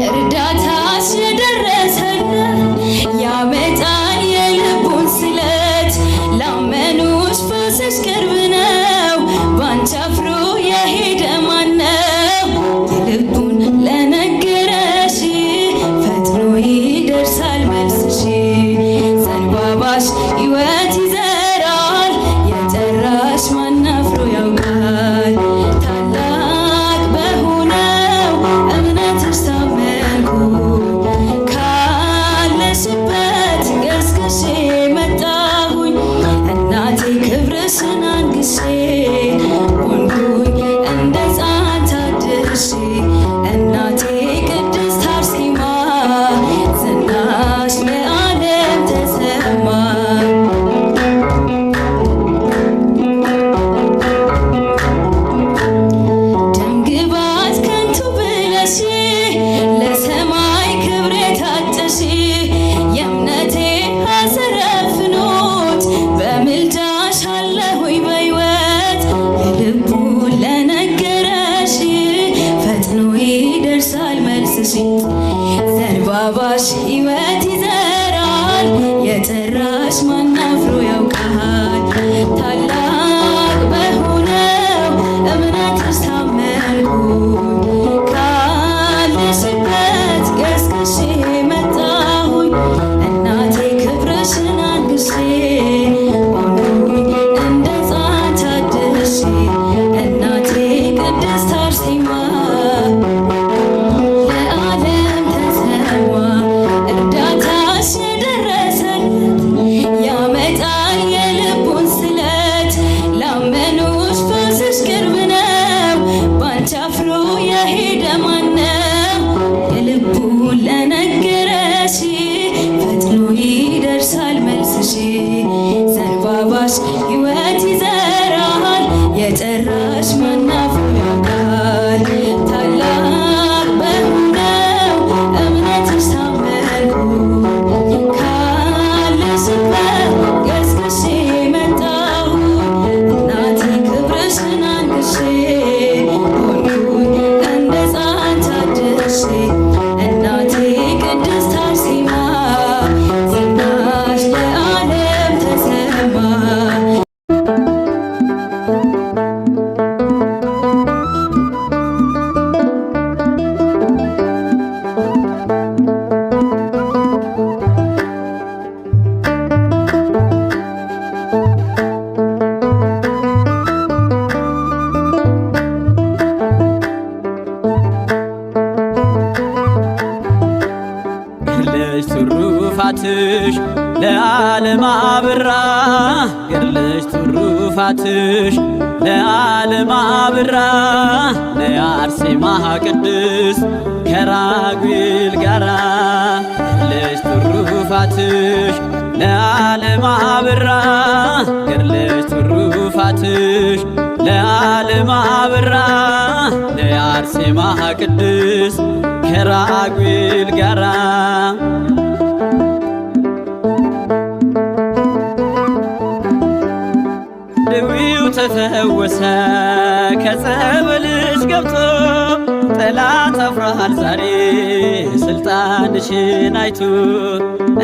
እርዳታሽ የደረሰለት ያመጣል የልቡን ስለት ላመኑሽ ፈውስሽ ቅርብ ነው ባንቺ አፍሮ የሄደ ማነው የልቡን ለነገረሽ ፈጥኖ ይደርሳል መልስሽ ዘንባባሽ ሕይወት ይዘራል የጠራሽ ማን አፍሮ ያውቃል ታላቅ በሆነው እምነትሽ ታመንኩኝ ካለሽበት ገስግሼ መጣሁኝ እናቴ ክብርሽን አንግሼ ሆንኩኝ እንደ ሕፃን ታድሼ እናቴ ቅድስት አርሴማ ዝናሽ ለዓለም ተሰማ ቅዱስ ሕይወት ይዘራል የጠራሽ ማናፉ ያውቃል ታላቅ በሆነው እምነትሽ ታመንኩ ካለሽበት ገስግሼ መጣሁ እናቴ ክብርሽን አንግሼ ሆንኩኝ እንደ ሕፃን ታድሼ እናቴ ቅድስት አርሴማ ዝናሽ ለዓለም ተሰማ። ገድለሽ ትሩፋትሽ ለዓለም አበራ ገድለሽ ትሩፋትሽ ለዓለም አበራ ለአርሴማ ቅድስት ከራጉኤል ጋራ ገድለሽ ትሩፋትሽ ለዓለም አበራ ገድለሽ ትሩፋትሽ ለዓለም አበራ ለአርሴማ ቅድስት ከራጉኤል ጋራ ደዌው ተፈወሰ ከጸበልሽ ገብቶ ጠላት አፍሯል ዛሬ ስልጣንሽን አይቶ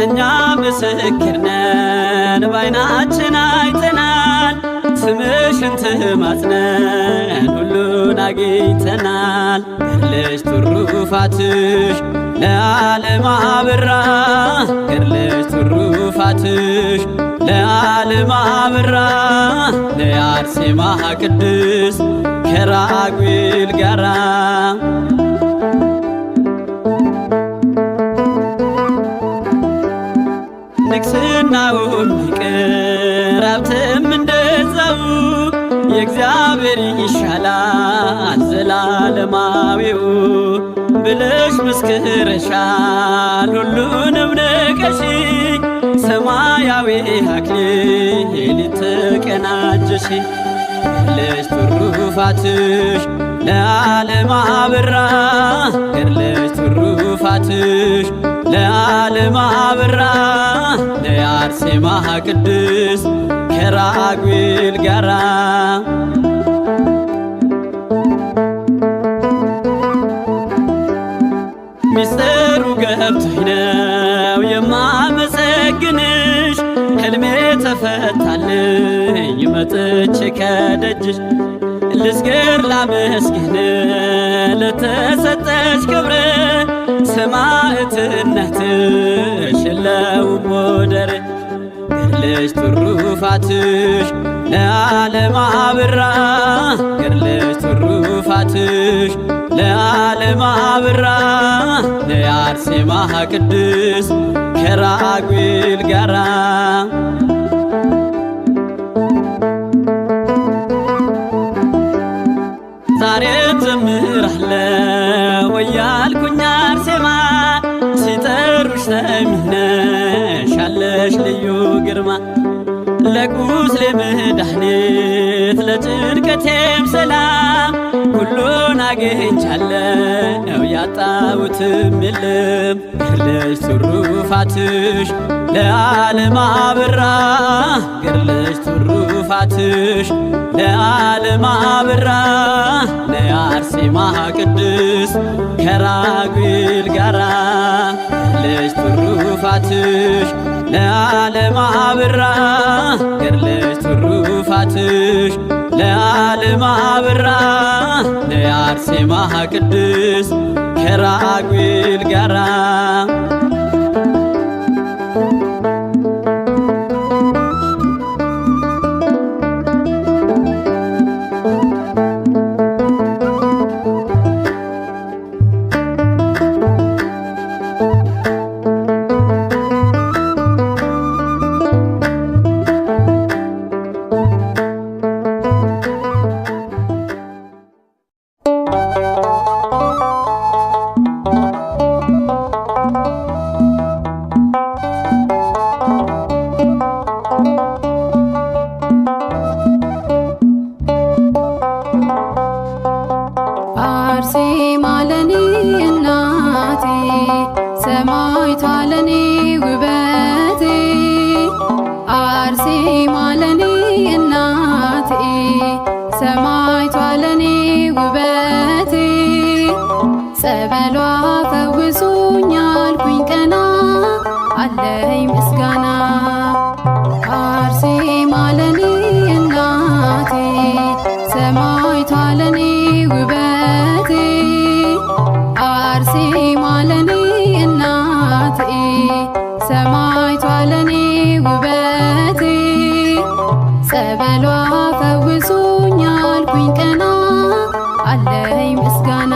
እኛ ምስክር ነን ባይናችን አይተናል ስምሽን ተማጽነን ሁሉን አግኝተናል ገድለሽ ትሩፋትሽ ለዓለም አበራ ገድለሽ ትሩፋትሽ ለዓለም አበራ ለአርሴማ ቅድስት ከራጉኤል ጋራ ንግሥናውም ይቅር ሀብትም እንደዛው የእግዚአብሔር ይሻላል ዘላለማዊው ብለሽ መስክረሻል ሁሉንም ንቀሽ ሰማያዊ አክሊል ተቀናጀሽ ገድለሽ ትሩፋትሽ ለዓለም አበራ ገድለሽ ትሩፋትሽ ለዓለም አበራ ለአርሴማ ቅድስት ከራጉኤል ጋራ ሚስጥሩ ገብቶኝ ነው የማመሰግንሽ ሕልሜ ተፈታልኝ መጥቼ ከደጅሽ ልስገር ላመስግን ለተሰጠሽ ክብር ሰማዕትነትሽ የለውም ወደር ገድለሽ ትሩፋትሽ ለዓለም አበራ ገድለሽ ትሩፋትሽ ለዓለም አበራ ለአርሴማ ቅድስት ከራጉኤል ጋራ ዛሬም ዘምራለሁ እያልኩኝ አርሴማ ሲጠሩሽ ሰሚነሽ አለሽ ልዩ ግርማ ለቁስሌ መድኃኒት ለጭንቀቴም ሰላም ሁሉን አግኝቻለሁ ያጣሁትም የለም ገድለሽ ትሩፋትሽ ለዓለም አበራ ገድለሽ ትሩፋትሽ ለዓለም አበራ ለአርሴማ ቅድስት ከራጉኤል ጋራ ገድለሽ ትሩፋትሽ ለዓለም አበራ ገድለሽ ትሩፋትሽ ለዓለም አበራ ለአርሴማ ቅድስት ከራጉኤል ጋራ አርሴማ ለኔ እናቴ ሰማዕቷ ለኔ ውበቴ ጸበሏ ፈውሶኝ አልኩኝ ቀና አለኝ ምስጋና አርሴማ ለኔ እናቴ ሰማዕቷ ለኔ ውበቴ አርሴማ ለኔ እናቴ ሰማዕቷ ለኔ ውበቴ ጸበሏ ፈውሶኝ አልኩኝ ቀና አለኝ ምስጋና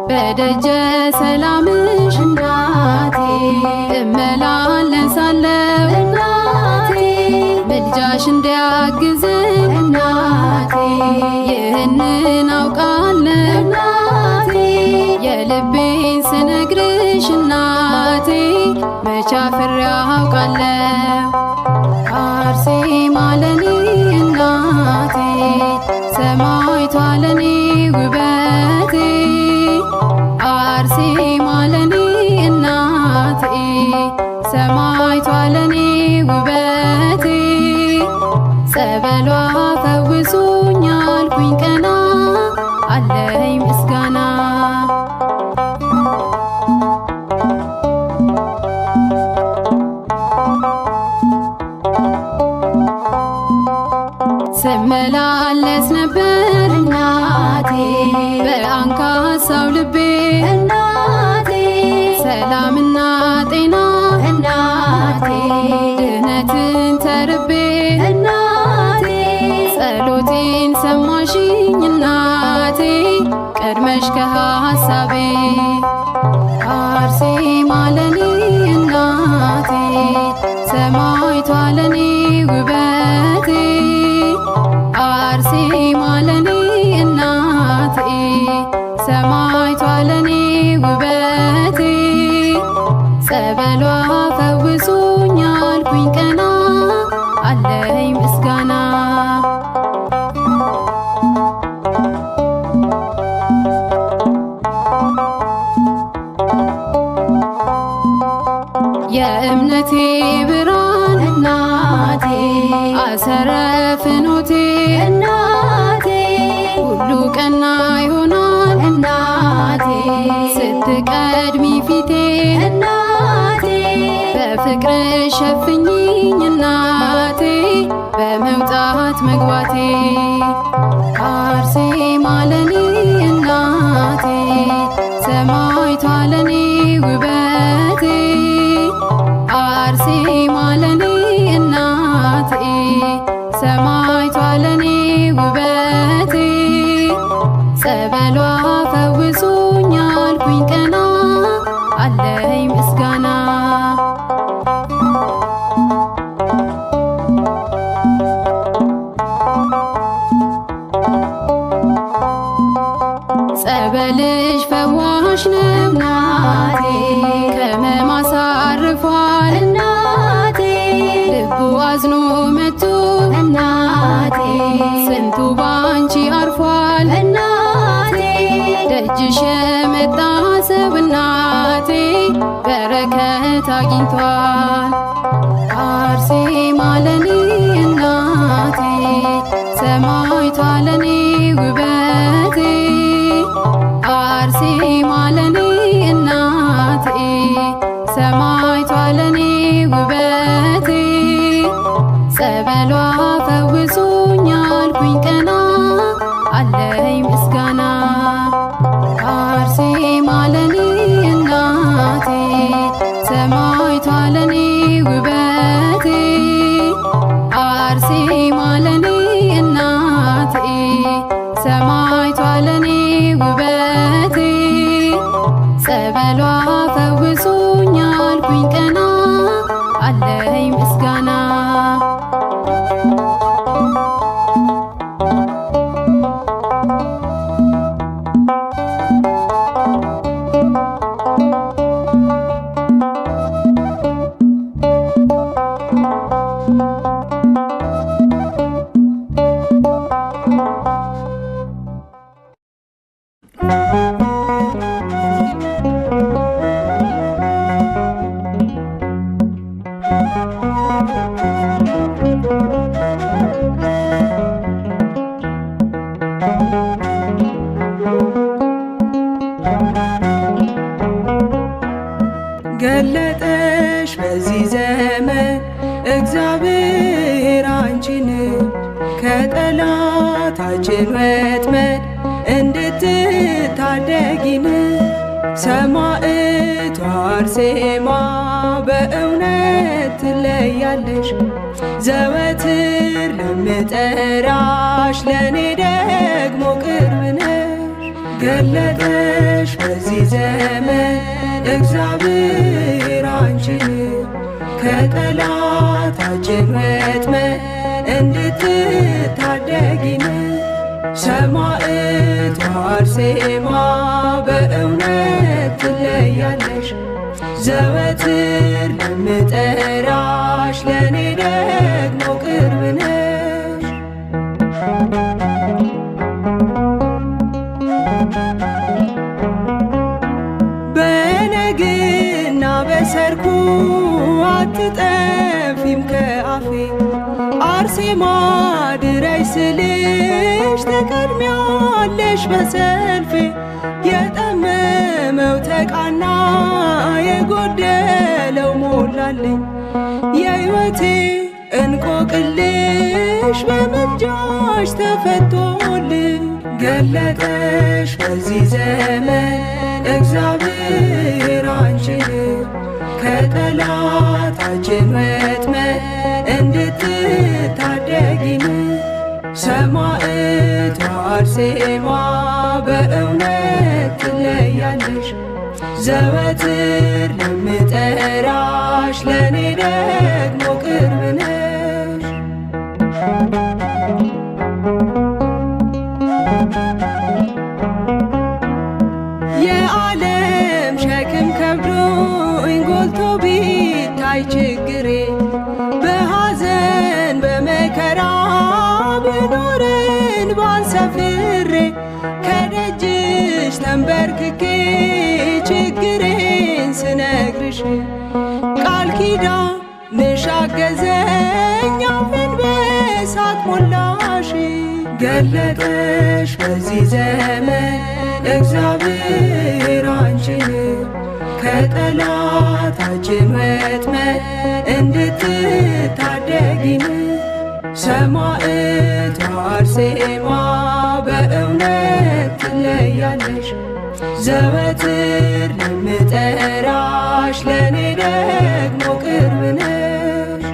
በደጀ ሰላምሽ እናቴ እመላለሳለሁ እናቴ ምልጃሽ እንዲያግዘኝ እናቴ ይህንን አውቃለሁ እናቴ የልቤን ስነግርሽ እናቴ መቼ አፍሬ አውቃለሁ አርሴማ ለኔ እናቴ ሰማዕቷ ለኔ ውበቴ አርሴማ ለኔ እናቴ ሰማዕቷ ለኔ ውበቴ ጸበሏ ፈውሶኝ አልኩኝ ቀና አለኝ ምስጋና ስመላለስ ነበር እናቴ በአንካሳው ልቤ እናቴ ሰላምና ጤና እናቴ ድህነትን ተርቤ እናቴ ጸሎቴን ሰማሽኝ እናቴ ቀድመሽ ከሐሳቤ አርሴማ ለኔ እናቴ ሰማዕቷ ለኔ ውበቴ አርሴማ ለኔ እናቴ ሰማዕቷ ለኔ ውበቴ ጸበሏ ፈውሶኝ አልኩኝ ቀና አለኝ ምስጋና የእምነቴ ብርሃን እናቴ አሰረ ፍኖቴ እናቴ ሁሉ ቀና ይሆናል እናቴ ስትቀድሚ ፊቴ እናቴ በፍቅርሽ ሸፍኝኝ እናቴ በመውጣት መግባቴ አርሴማ ለኔ እናቴ ሰማዕቷ ለኔ ውበቴ አርሴማ ለኔ እናቴ ሰማዕቷ ለኔ ውበቴ ጸበሏ ፈውሶኝ አልኩኝ ቀና አለኝ ምስጋና ጸበልሽ ፈዋሽ ነው እናቴ ከሕመም አሳርፏል እናቴ ልቡ አዝኖ መቶ እናቴ ስንቱ ባንቺ አርፏል እናቴ ደጅሽ የመጣ ሰው እናቴ በረከት አግኝቷል አርሴማ ለኔ እናቴ ሰማዕቷ ለኔ ውበቴ አርሴማ ለኔ እናቴ ሰማዕቷ ለኔ ውበቴ ጸበሏ ፈውሶኝ አልኩኝ ቀና አለኝ ምስጋና አርሴማ ለኔ እናቴ ሰማዕቷ ለኔ ውበቴ አርሴማ ለኔ እናቴ ሰማዕቷ ለኔ ውበቴ ጸበሏ ፈውሶኝ አልኩኝ ቀና አለኝ ምስጋና ከጠላታችን ወጥመድ እንድትታደጊን ሰማዕቷ አርሴማ በእውነት ትለያለሽ። ዘወትር ለምጠራሽ ለእኔ ደግሞ ቅርብ ነሽ። ገለጠሽ በዚህ ዘመን እግዚአብሔር አንቺን ከጠላታችን ወጥመድ እንድትታደጊን ሰማዕቷ አርሴማ በእውነት ትለያለሽ። ዘወትር ለምጠራሽ ለእኔ ደግሞ ቅርብ ነሽ። በነግና በሰርኩ አትጠፊም ከአፌ አርሴማ ድረሽ ስልሽ ትቀድሚያለሽ በሰልፌ። የጠመመው ተቃና የጎደለው ሞላልኝ የሕይወቴ እንቆቅልሽ በምልጃሽ ተፈቶልኝ። ገለጠሽ በዚህ ዘመን እግዚአብሔር አንቺን ከጠላታችን ወጥመድ እንድትታደጊን ሰማዕቷ አርሴማ በእውነት ትለያለሽ። ዘወትር ለምጠራሽ ለእኔ ደግሞ ቅርብ ነሽ። የዓለም ሸክም ከብዶኝ ጎልቶ ቢታይ ችግሬ በሐዘን በመከራ ብኖርን ባንሰፍሬ ከደጅሽ ተንበርክኬ ችግሬን ስነግርሽ ቃል ኪዳንሽ አገዘኝ አፌን በእሳት ሞላሽ። ገለጠሽ በዚህ ዘመን እግዚአብሔር አንቺን ከጠላታችን ወጥመድ እንድትታደጊን ሰማዕቷ አርሴማ በእውነት ትለያለሽ። ዘወትር ለምጠራሽ ለእኔ ደግሞ ቅርብ ነሽ።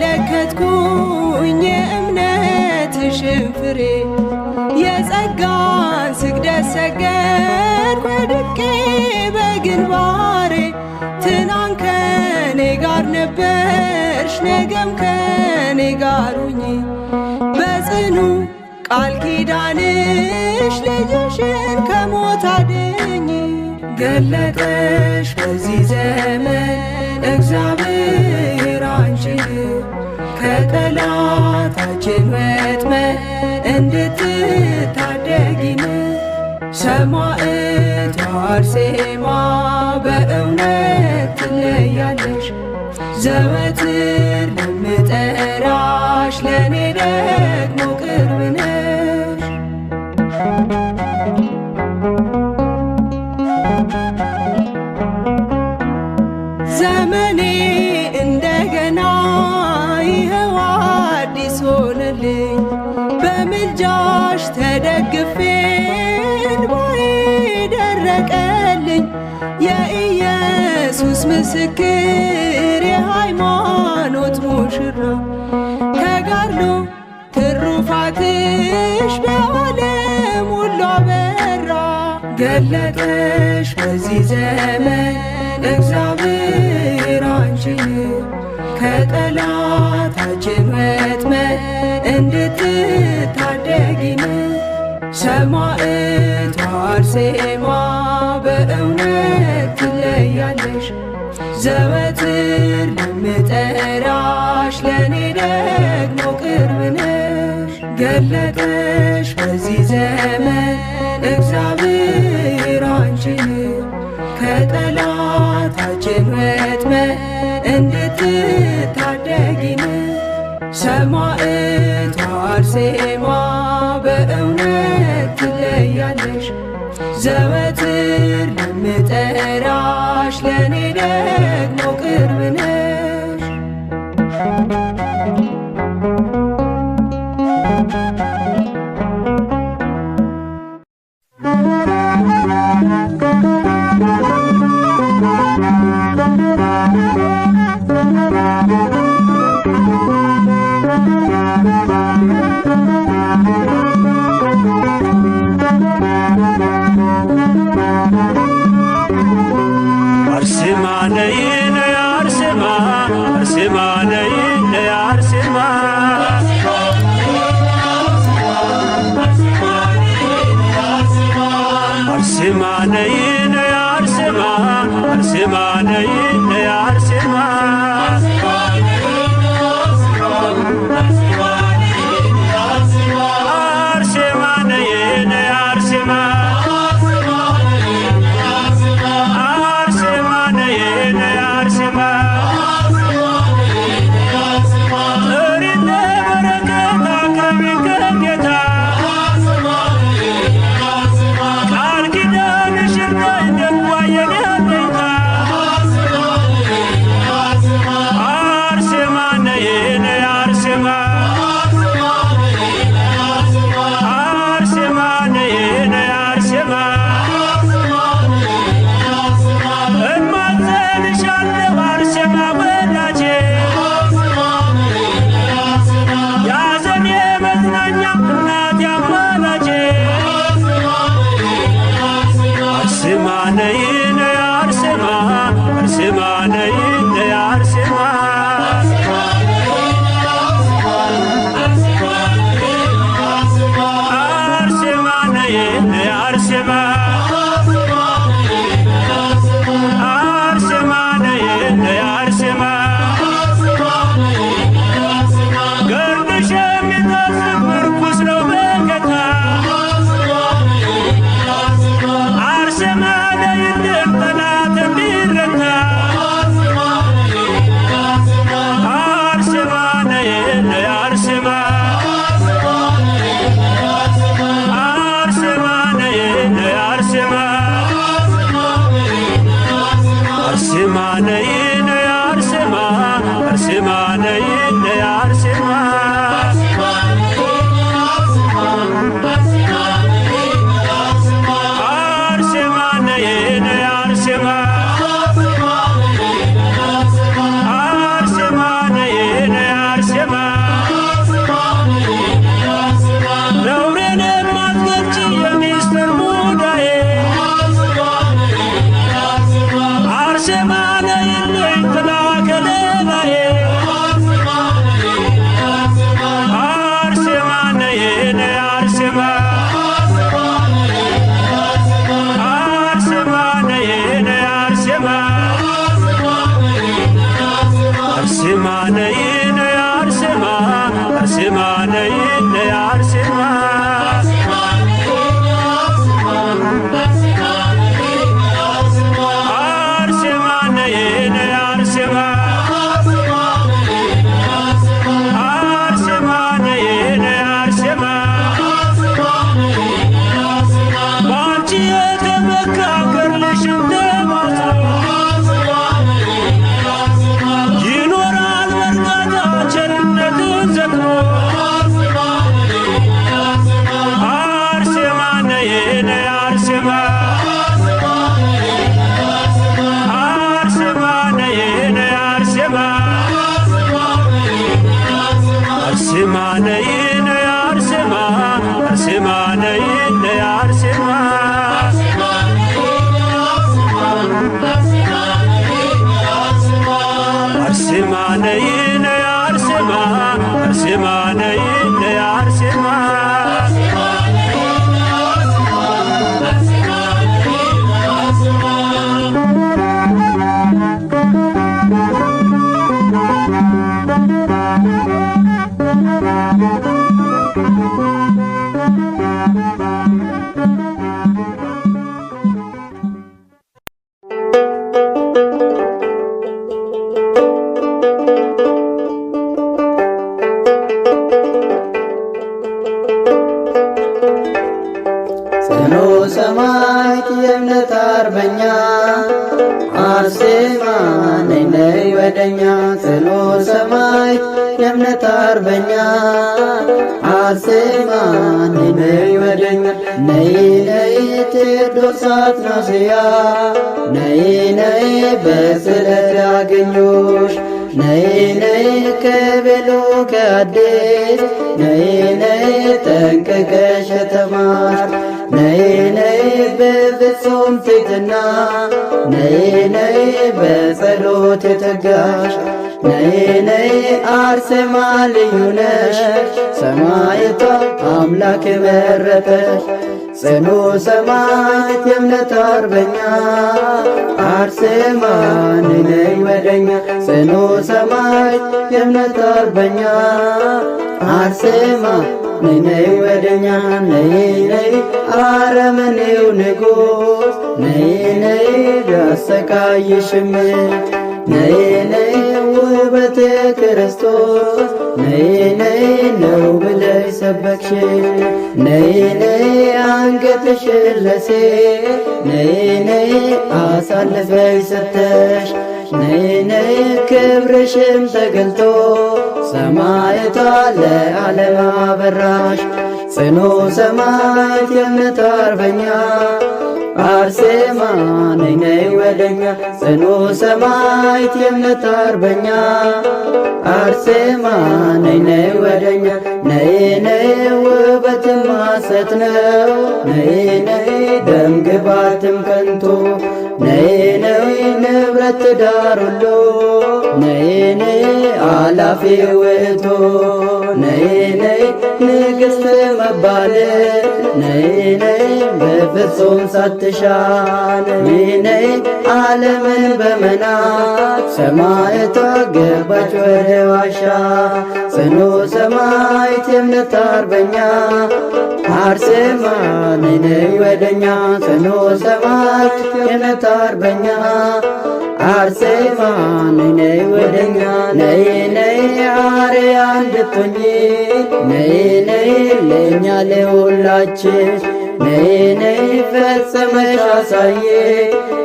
ስለተመለከትኩኝ የእምነትሽን ፍሬ የጸጋን ስግደት ሰገድኩ ወድቄ በግንባሬ። ትናንት ከኔ ጋር ነበርሽ ነገም ከኔ ጋር ሁኚ በጽኑ ቃል ኪዳንሽ ልጅሽን ከሞት አድኝ። ገለጠሽ በዚህ ዘመን እግዚአብሔር አንቺን ከጠላታችን ወጥመድ እንድትታደጊን ሰማዕቷ አርሴማ በእውነት ትለያለሽ። ዘወትር ለምጠራሽ ለእኔ ደግሞ ቅርብ ነሽ። ዘመኔ እንደገና ይኸው አዲስ ሆነልኝ በምልጃሽ ተደግፌ እንባዬ ደረቀልኝ። የኢየሱስ ምስክር የሃይማኖት ሙሽራ ተጋድሎ ትሩፋትሽ በዓለም ሁሉ አበራ። ገለጠሽ በዚህ ዘመን እግዚአብሔር አንቺን ከጠላታችን ወጥመድ እንድትታደጊን ሰማዕቷ አርሴማ በእውነት ትለያለሽ። ዘወትር ለምጠራሽ ለእኔ ደግሞ ቅርብ ነሽ። ገለጠሽ በዚህ ዘመን እግዚአብሔር አንቺን ከጠላታችን ወጥመድ እንድትታደጊን ሰማዕቷ አርሴማ በእውነት ትለያለሽ። ዘወትር ለምጠራሽ ለእኔ አርሴማ ነይ ነይ አርሴማ አርሴማ ነይ ነይ አርሴማ አርሴማ ነይ ነይ አርሴማ አርሴማ ነይ ነይ አርሴማ አርሴማ ነይ ነይ አርሴማ ጥሪት ለበረከት አቅርቢ ከጌታ ቃል ኪዳንሽን ደጓ የኔ አለኝታ አርሴማ ነይ ነይ አርሴማ አርሴማ ነይ ነይ አርሴማ እማጸንሻለሁ አርሴማ ወዳጄ ያዘኔ መጽናኛ እናቴ አማላጄ አርሴማ ነይ ነይ አርሴማ አርሴማ ነይ ነይ አርሴማ አርሴማ ነይ ነይ አርሴማ አርሴማ ነይ ነይ አርሴማ ገድልሽ የሚታሰብ ምርኩስ ነው በጌታ አርሴማ ነይልን ጠላት እንዲረታ አርሴማ ነይ ነይ አርሴማ አርሴማ ነይ ነይ አርሴማ አርሴማ ነይ ነይ አርሴማ አርሴማ ነይ ነይ አርሴማ አርሴማ ነይ ነይ አርሴማ አርሴማ ነይ ነይ አርሴማ ነውሬን የማትገልጪ የሚስጥር ሙዳዬ አርሴማ ነይልኝ ጥላ ከለላዬ አርሴማ ነይ ነይ አርሴማ አርሴማ ነይ ነይ አርሴማ አርሴማ ነይ ነይ አርሴማ አርሴማ ነይ ነይ አርሴማ አርሴማ ነይ ነይ አርሴማ አርሴማ ነይ ነይ አርሴማ በአንቺ የተመካ ገድልሽን ተማጽኖ ይኖራል በእርጋታ ቸርነትን ዘክሮ አርሴማ ነይ ነይ አርሴማ አርሴማ ነይ ነይ አርሴማ አርሴማ ነይ ነይ አርሴማ አርሴማ ነይ ነይ አርሴማ አርሴማ ነይ ነይ አርሴማ አርሴማ ነይ ነይ አርሴማ ጽኑ ሰማዕት የእምነት አርበኛ አርሴማ ነይ ነይ ወደኛ ጽኑ ሰማዕት የእምነት አርበኛ አርሴማ ነይ ነይ ወደኛ ነይ ነይ ቴዎድሮስ አትናስያ ነይ ነይ በስለት ያገኙሽ ነይ ነይ ከቤሎ ከአዲስ ነይ ነይ ጠንቅቀሽ የተማርሽ ነይ ነይ በፍጹም ትሕትና ነይ ነይ በጸሎት የተጋሽ ነይ ነይ አርሴማ ልዩ ነሽ ሰማዕቷ አምላክ መረጠሽ ጽኑ ሰማዕት የእምነት አርበኛ አርሴማ ነይ ነይ ወደኛ ጽኑ ሰማዕት የእምነት አርበኛ አርሴማ ነይ ነይ ወደኛ ነይ ነይ አረመኔው ንጉሥ ነይ ነይ ቢያሰቃይሽም ነይ ነይ ውበቴ ክርስቶስ ነይ ነይ ነው ብለሽ ሰበክሽ ነይ ነይ አንገትሽን ለሴት ነይ ነይ አሳልፈሽ ሰተሽ ነይ ነይ ክብርሽም ተገልጦ ሰማዕቷ ለዓለም አበራሽ ጽኑ ሰማዕት የእምነት አርበኛ አርሴማ ነይ ነይ ወደኛ ጽኑ ሰማዕት የእምነት አርበኛ አርሴማ ነይ ነይ ወደኛ ነይ ነይ ውበትም ሐሰት ነው ነይ ነይ ደም ግባትም ከንቱ ነይ ነይ ንብረት ትዳር ሁሉ ነይ ነይ አላፊ ውእቱ ነይ ነይ ንግሥት መባል ነይ ነይ በፍጹም ሳትሻ ነይ ነይ ዓለምን በመናቅ ሰማዕቷ ገባች ወደ ዋሻ ጽኑ ሰማዕት የእምነት አርበኛ አርሴማ ነይ ነይ ወደኛ ጽኑ ሰማዕት የእምነት አርበኛ አርሴማ ነይ ነይ ወደኛ ነይ ነይ አርአያ እንድትሆኚ ነይ ነይ ለእኛ ለሁላችን ነይ ነይ ፈጽመሽ አሳየ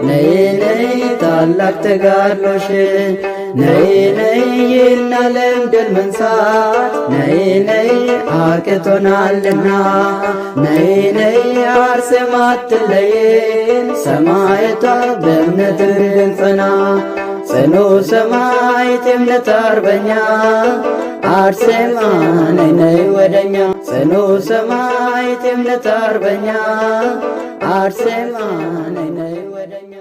ነይ ነይ ታላቅ ተጋድሎሽን ነይ ነይ ይህን ዓለም ድል መንሳት ነይ ነይ አቅቶናልና ነይ ነይ አርሴማ አትለየን ሰማዕቷ በእምነት እንድንጸና ጽኑ ሰማዕት የእምነት አርበኛ አርሴማ ነይ ነይ ወደኛ ጽኑ ሰማዕት የእምነት አርበኛ አርሴማ ነይ ነይ ወደኛ